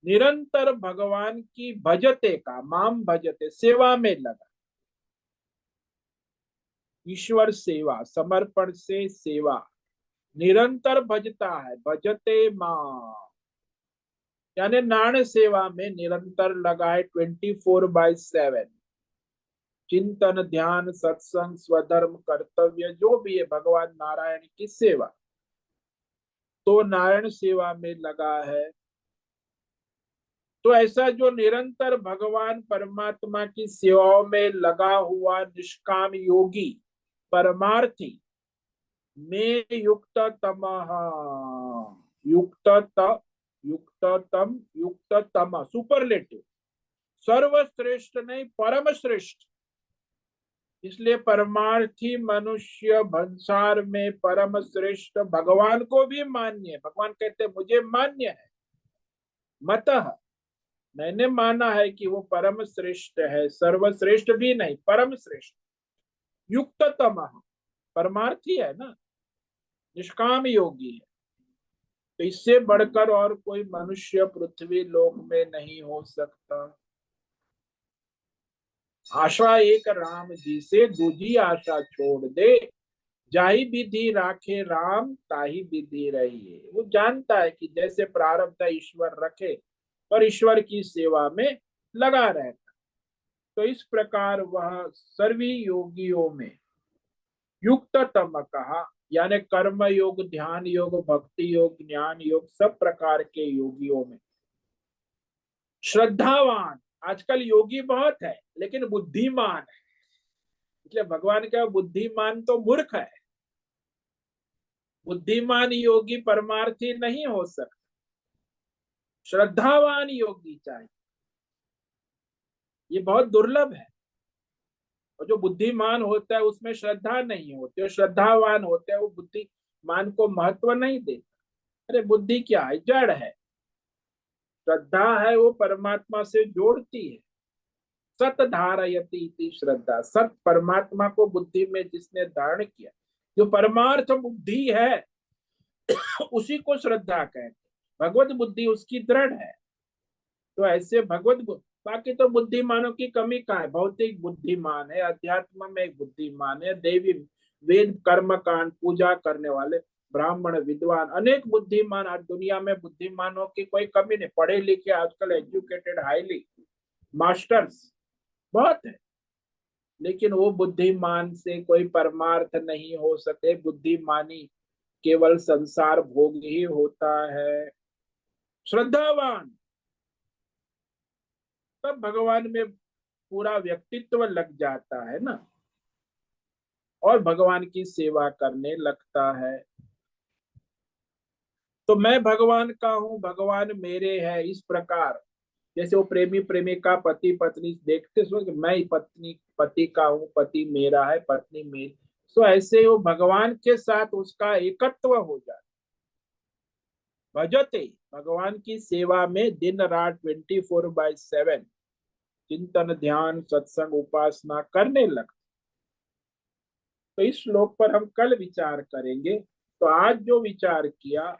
निरंतर भगवान की भजते का, माम भजते, सेवा में लगा। ईश्वर सेवा, समर्पण से सेवा, निरंतर भजता है, भजते माम, यानी नारायण सेवा में निरंतर लगाए 24/7। चिंतन, ध्यान, सत्संग, स्वधर्म, कर्तव्य जो भी है, भगवान नारायण की सेवा, तो नारायण सेवा में लगा है। तो ऐसा जो निरंतर भगवान परमात्मा की सेवाओं में लगा हुआ निष्काम योगी, परमार्थी में युक्त तमः, युक्त त, युक्त तम, युक्त तम, सुपरलेटिव, सर्वश्रेष्ठ नहीं, परम श्रेष्ठ। इसलिए परमार्थी मनुष्य संसार में परम श्रेष्ठ भगवान को भी मान्य है। भगवान कहते मुझे मान्य है, मतः, मैंने माना है कि वो परम श्रेष्ठ है, सर्वश्रेष्ठ भी नहीं, परम श्रेष्ठ, युक्ततम, परमार्थी है ना, निष्काम योगी है। तो इससे बढ़कर और कोई मनुष्य पृथ्वी लोक में नहीं हो सकता। आशा एक राम जी से, दूजी आशा छोड़ दे, जाही विधि राखे राम ताही विधि रहिए। वो जानता है कि जैसे प्रारब्ध ईश्वर रखे, और ईश्वर की सेवा में लगा रहता। तो इस प्रकार वह सर्वी योगियों में युक्ततम कहा, यानी कर्म योग, ध्यान योग, भक्ति योग, ज्ञान योग, सब प्रकार के योगियों में श्रद्धावान। आजकल योगी बहुत है लेकिन बुद्धिमान है, इसलिए भगवान का बुद्धिमान तो मूर्ख है, बुद्धिमान योगी परमार्थी नहीं हो सकता, श्रद्धावान योगी चाहिए। ये बहुत दुर्लभ है। और जो बुद्धिमान होता है उसमें श्रद्धा नहीं होती, और श्रद्धावान होता है वो बुद्धिमान को महत्व नहीं देता। अरे बुद्धि क्या है, जड़ है। श्रद्धा है वो परमात्मा से जोड़ती है। सत धारयति इति श्रद्धा, सत परमात्मा को बुद्धि में जिसने धारण किया, जो परमार्थ बुद्धि है उसी को श्रद्धा कहते हैं। भगवत बुद्धि उसकी दृढ़ है। तो ऐसे बाकी तो बुद्धिमानों की कमी कहाँ है, भौतिक बुद्धिमान है, अध्यात्म में एक बुद्धिमान है, देवी वेद कर्म कांड पूजा करने वाले ब्राह्मण विद्वान, अनेक बुद्धिमान। आज दुनिया में बुद्धिमानों की कोई कमी नहीं, पढ़े लिखे, आजकल एजुकेटेड, हाईली मास्टर्स बहुत है, लेकिन वो बुद्धिमान से कोई परमार्थ नहीं हो सके। बुद्धिमानी केवल संसार भोग ही होता है। श्रद्धावान तब भगवान में पूरा व्यक्तित्व लग जाता है ना, और भगवान की सेवा करने लगता है। तो मैं भगवान का हूँ, भगवान मेरे है, इस प्रकार जैसे वो प्रेमी प्रेमिका पति पत्नी देखते सो कि मैं पत्नी पति का हूँ, पति मेरा है, पत्नी मेरी, सो ऐसे वो भगवान के साथ उसका एकत्व हो जाता। भजते, भगवान की सेवा में दिन रात 24/7 चिंतन ध्यान सत्संग उपासना करने लगते। तो इस श्लोक पर हम कल विचार करेंगे। तो आज जो विचार किया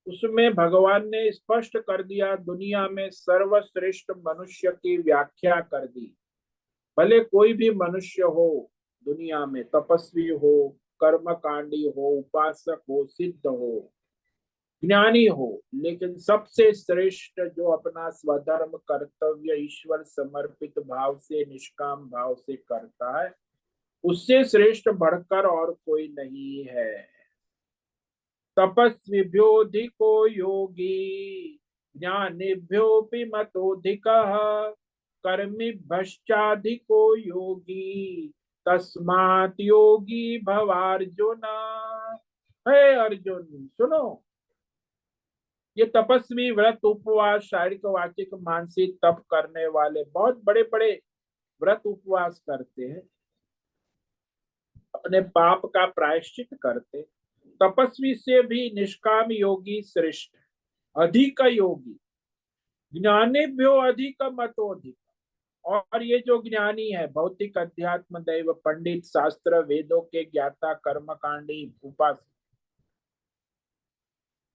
उसमें भगवान ने स्पष्ट कर दिया, दुनिया में सर्वश्रेष्ठ मनुष्य की व्याख्या कर दी। भले कोई भी मनुष्य हो दुनिया में, तपस्वी हो, कर्मकांडी हो, उपासक हो, सिद्ध हो, ज्ञानी हो, लेकिन सबसे श्रेष्ठ जो अपना स्वधर्म कर्तव्य ईश्वर समर्पित भाव से निष्काम भाव से करता है, उससे श्रेष्ठ बढ़कर और कोई नहीं है। तपस्विभ्योऽधिको योगी ज्ञानिभ्योऽपि मतोऽधिकः कर्मिभ्यश्चाधिको योगी तस्मात् योगी भवार्जुन। हे अर्जुन सुनो, ये तपस्वी व्रत उपवास शारीरिक वाचिक मानसिक तप करने वाले बहुत बड़े बड़े व्रत उपवास करते हैं, अपने पाप का प्रायश्चित करते। तपस्वी से भी निष्काम योगी श्रेष्ठ, अधिक योगी, ज्ञानेभ्यो अधिक मतोधिक। और ये जो ज्ञानी है, भौतिक अध्यात्म दैव पंडित शास्त्र वेदों के ज्ञाता कर्मकांडी उपासक,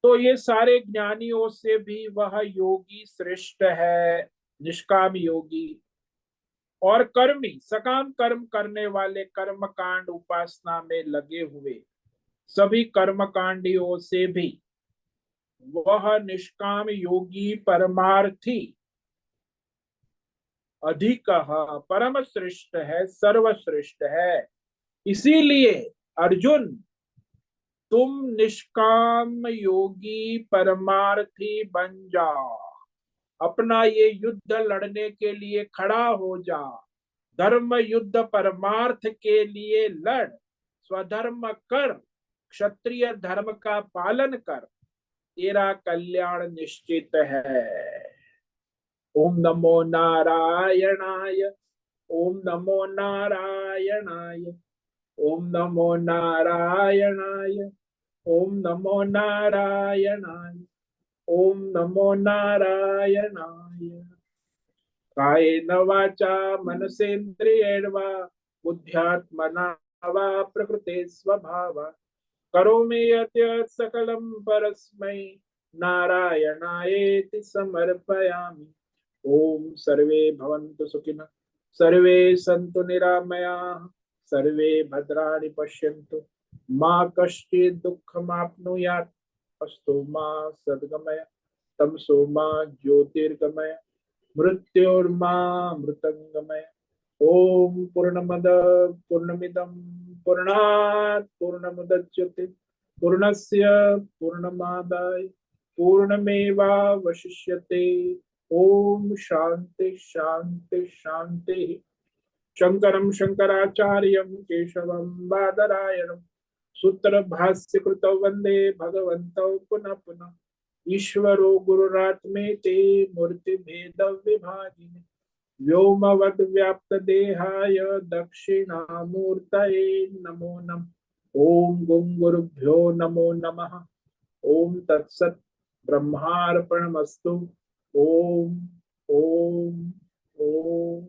तो ये सारे ज्ञानियों से भी वह योगी श्रेष्ठ है, निष्काम योगी। और कर्मी सकाम कर्म करने वाले, कर्म कांड उपासना में लगे हुए सभी कर्मकांडियों से भी वह निष्काम योगी परमार्थी अधिक परम श्रेष्ठ है, सर्वश्रेष्ठ है। इसीलिए अर्जुन, तुम निष्काम योगी परमार्थी बन जाओ, अपना ये युद्ध लड़ने के लिए खड़ा हो जा, धर्म युद्ध परमार्थ के लिए लड़, स्वधर्म कर, क्षत्रिय धर्म का पालन कर, तेरा कल्याण निश्चित है। ओम नमो नारायणाय, ओम नमो नारायणाय, ओम नमो नारायणाय, ओम नमो नारायणाय, ओम नमो नारायणाय। कायेन वाचा मनसेन्द्रियेण वा बुद्ध्यात्मना वा प्रकृते स्वभावात् करोमि यत् सकलं परस्मै नारायणायेति समर्पयामि। ओम सर्वे भवन्तु सुखिनः, सर्वे सन्तु निरामयाः, सर्वे भद्राणि पश्यन्तु, मा कश्चित् दुःखमाप्नुयात्। अस्तु मा सद्गमय, तमसो मा ज्योतिर्गमय, मृत्योर्मा मृतंगमय। ओम पूर्णमद पूर्णमिदं पूर्णात् पूर्णमुदच्यते पूर्णस्य पूर्णमादाय पूर्णमेवावशिष्यते। ओम शांति शांति शांति। शंकरं शंकराचार्यं केशवं बादरायणं सूत्र भाष्य कृतौ वंदे भगवन्तौ पुनः पुनः। ईश्वरो गुरुरात्मेति मूर्ति भेद विभागिने व्योमवद् व्याप्त देहाय दक्षिणामूर्तये नमो नमः। ओम गुं गुरुभ्यो नमो नमः। ओम तत्सत् ब्रह्मार्पणमस्तु। ओम ओम ओम।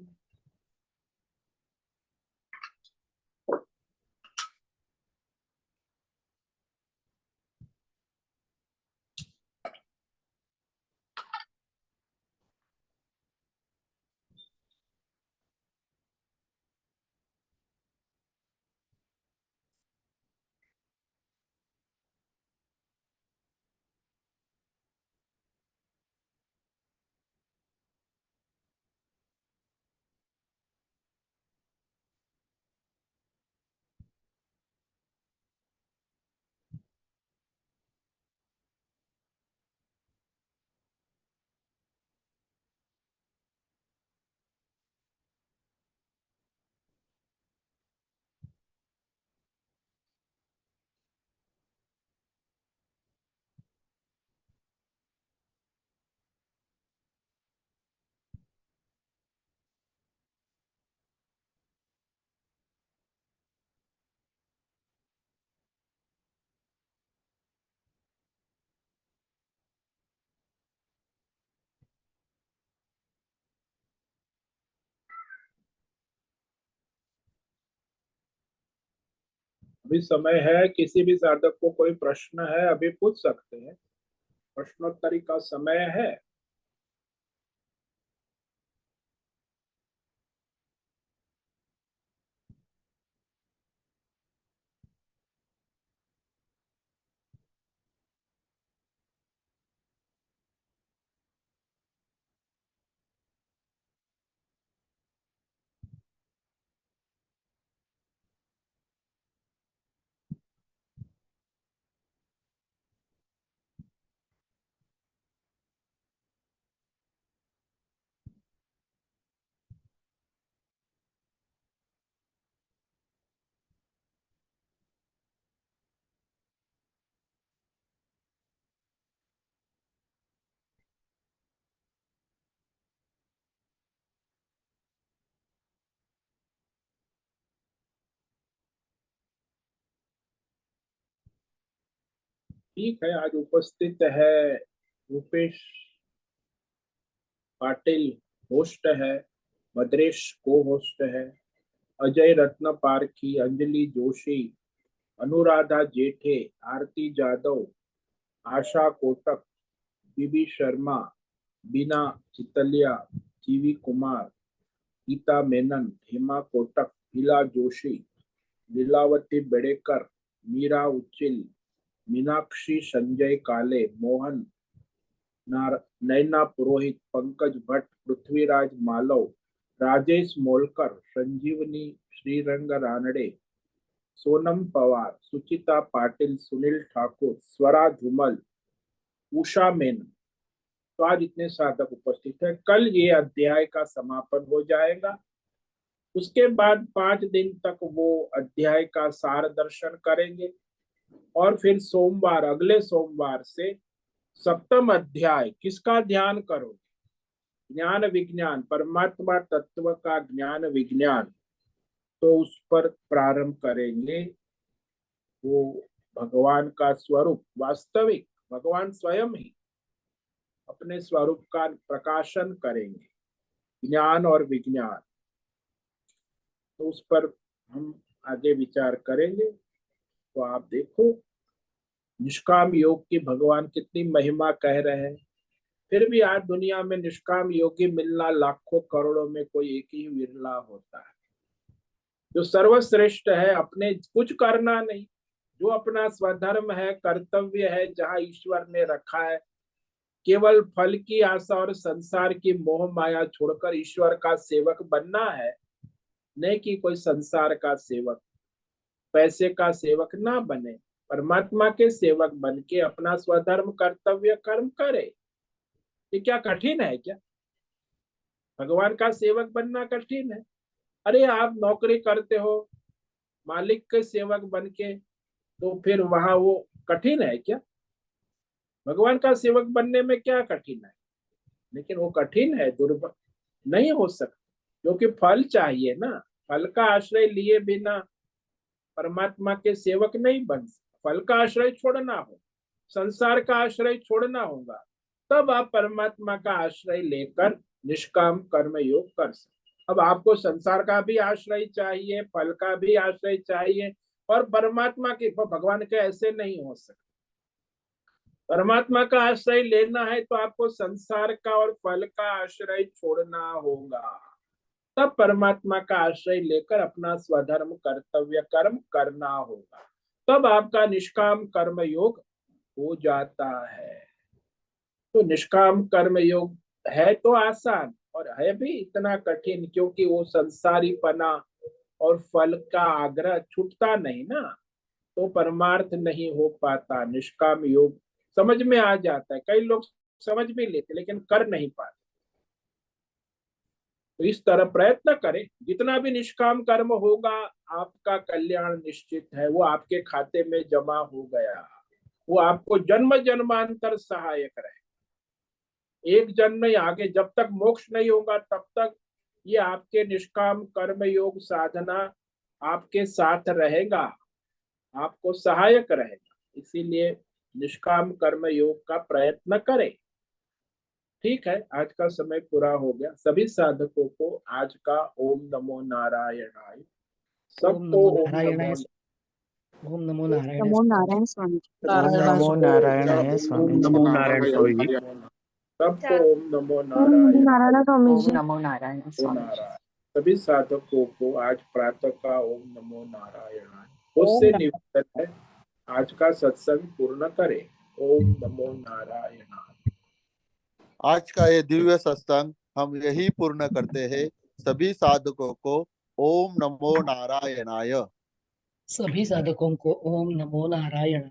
अभी समय है, किसी भी साधक को कोई प्रश्न है अभी पूछ सकते हैं, प्रश्नोत्तरी का समय है। ठीक है, आज उपस्थित है रूपेश पाटिल, होस्ट है, मद्रेश को होस्ट है, अजय रत्न पारखी, अंजलि जोशी, अनुराधा जेठे, आरती जादव, आशा कोटक, बीबी शर्मा, बीना चितलिया, जीवी कुमार, गीता मेनन, हेमा कोटक, हीला जोशी, लीलावती बेड़ेकर, मीरा उच्चिल, मीनाक्षी, संजय काले, मोहन, नैना पुरोहित, पंकज भट्ट, पृथ्वीराज मालव, राजेश मोलकर, संजीवनी, श्रीरंग रानडे, सोनम पवार, सुचिता पाटिल, सुनील ठाकुर, स्वरा धूमल, उषा मेनन। तो आज इतने साधक उपस्थित है। कल ये अध्याय का समापन हो जाएगा। उसके बाद 5 दिन तक वो अध्याय का सार दर्शन करेंगे और फिर सोमवार, अगले सोमवार से सप्तम अध्याय, किसका ध्यान करोगे? ज्ञान विज्ञान, परमात्मा तत्व का ज्ञान विज्ञान, तो उस पर प्रारंभ करेंगे। वो भगवान का स्वरूप, वास्तविक भगवान स्वयं ही अपने स्वरूप का प्रकाशन करेंगे, ज्ञान और विज्ञान। तो उस पर हम आगे विचार करेंगे। तो आप देखो, निष्काम योग की भगवान कितनी महिमा कह रहे हैं। फिर भी आज दुनिया में निष्काम योगी मिलना लाखों करोड़ों में कोई एक ही विरला होता है, जो सर्वश्रेष्ठ है, अपने कुछ करना नहीं, जो अपना स्वधर्म है, कर्तव्य है, जहाँ ईश्वर ने रखा है, केवल फल की आशा और संसार की मोह माया छोड़कर ईश्वर का सेवक बनना है। नहीं कि कोई संसार का सेवक, पैसे का सेवक ना बने, परमात्मा के सेवक बन के अपना स्वधर्म कर्तव्य कर्म करे। ये क्या कठिन है क्या? भगवान का सेवक बनना कठिन है? अरे आप नौकरी करते हो मालिक के सेवक बन के, तो फिर वहां वो कठिन है क्या? भगवान का सेवक बनने में क्या कठिन है? लेकिन वो कठिन है, दुर्लभ नहीं हो सकता, क्योंकि फल चाहिए ना। फल का आश्रय लिए बिना परमात्मा के सेवक नहीं बन सकते। फल का आश्रय छोड़ना हो, संसार का आश्रय छोड़ना होगा, तब आप परमात्मा का आश्रय लेकर निष्काम कर्म योग कर सकते। अब आपको संसार का भी आश्रय चाहिए, फल का भी आश्रय चाहिए, और परमात्मा के, भगवान के ऐसे नहीं हो सकते। परमात्मा का आश्रय लेना है तो आपको संसार का और फल का आश्रय छोड़ना होगा, तब परमात्मा का आश्रय लेकर अपना स्वधर्म कर्तव्य कर्म करना होगा, तब आपका निष्काम कर्म योग हो जाता है। तो निष्काम कर्म योग है तो आसान, और है भी इतना कठिन, क्योंकि वो संसारी पना और फल का आग्रह छूटता नहीं ना, तो परमार्थ नहीं हो पाता। निष्काम योग समझ में आ जाता है, कई लोग समझ भी लेते लेकिन कर नहीं पाते। तो इस तरह प्रयत्न करें, जितना भी निष्काम कर्म होगा आपका कल्याण निश्चित है। वो आपके खाते में जमा हो गया, वो आपको जन्म जन्मांतर सहायक रहे। एक जन्म में आगे जब तक मोक्ष नहीं होगा तब तक ये आपके निष्काम कर्म योग साधना आपके साथ रहेगा, आपको सहायक रहेगा। इसीलिए निष्काम कर्म योग का प्रयत्न करें। ठीक है, आज का समय पूरा हो गया। सभी साधकों को आज का ओम नमो नारायणाय,
ओम
सबको
नमो
ओम
नारायणाय।
नमो
ओम नमो नारायण
नमो
स्वामी जी।
नारायण स्वामी जी।
ओम
सबको
नमो नारायणाय
ओम
स्वामी जी।
नमो
नमो नारायण
नारायण
स्वामी जी।
सबको ओम नमो
ओम नमो
नारायण
नारायण स्वामी
ओम
जी।
नमो नारायण
ओम
स्वामी जी।
नारायण। सभी साधकों को आज प्रातः का ओम नमो नारायण
ओम
उससे
नमो
निवेदन है आज का सत्संग पूर्ण करें। ओम नमो नारायण।
आज का ये दिव्य सत्संग हम यही पूर्ण करते हैं। सभी साधकों को ओम नमो नारायणाय।
सभी साधकों को ओम नमो नारायण।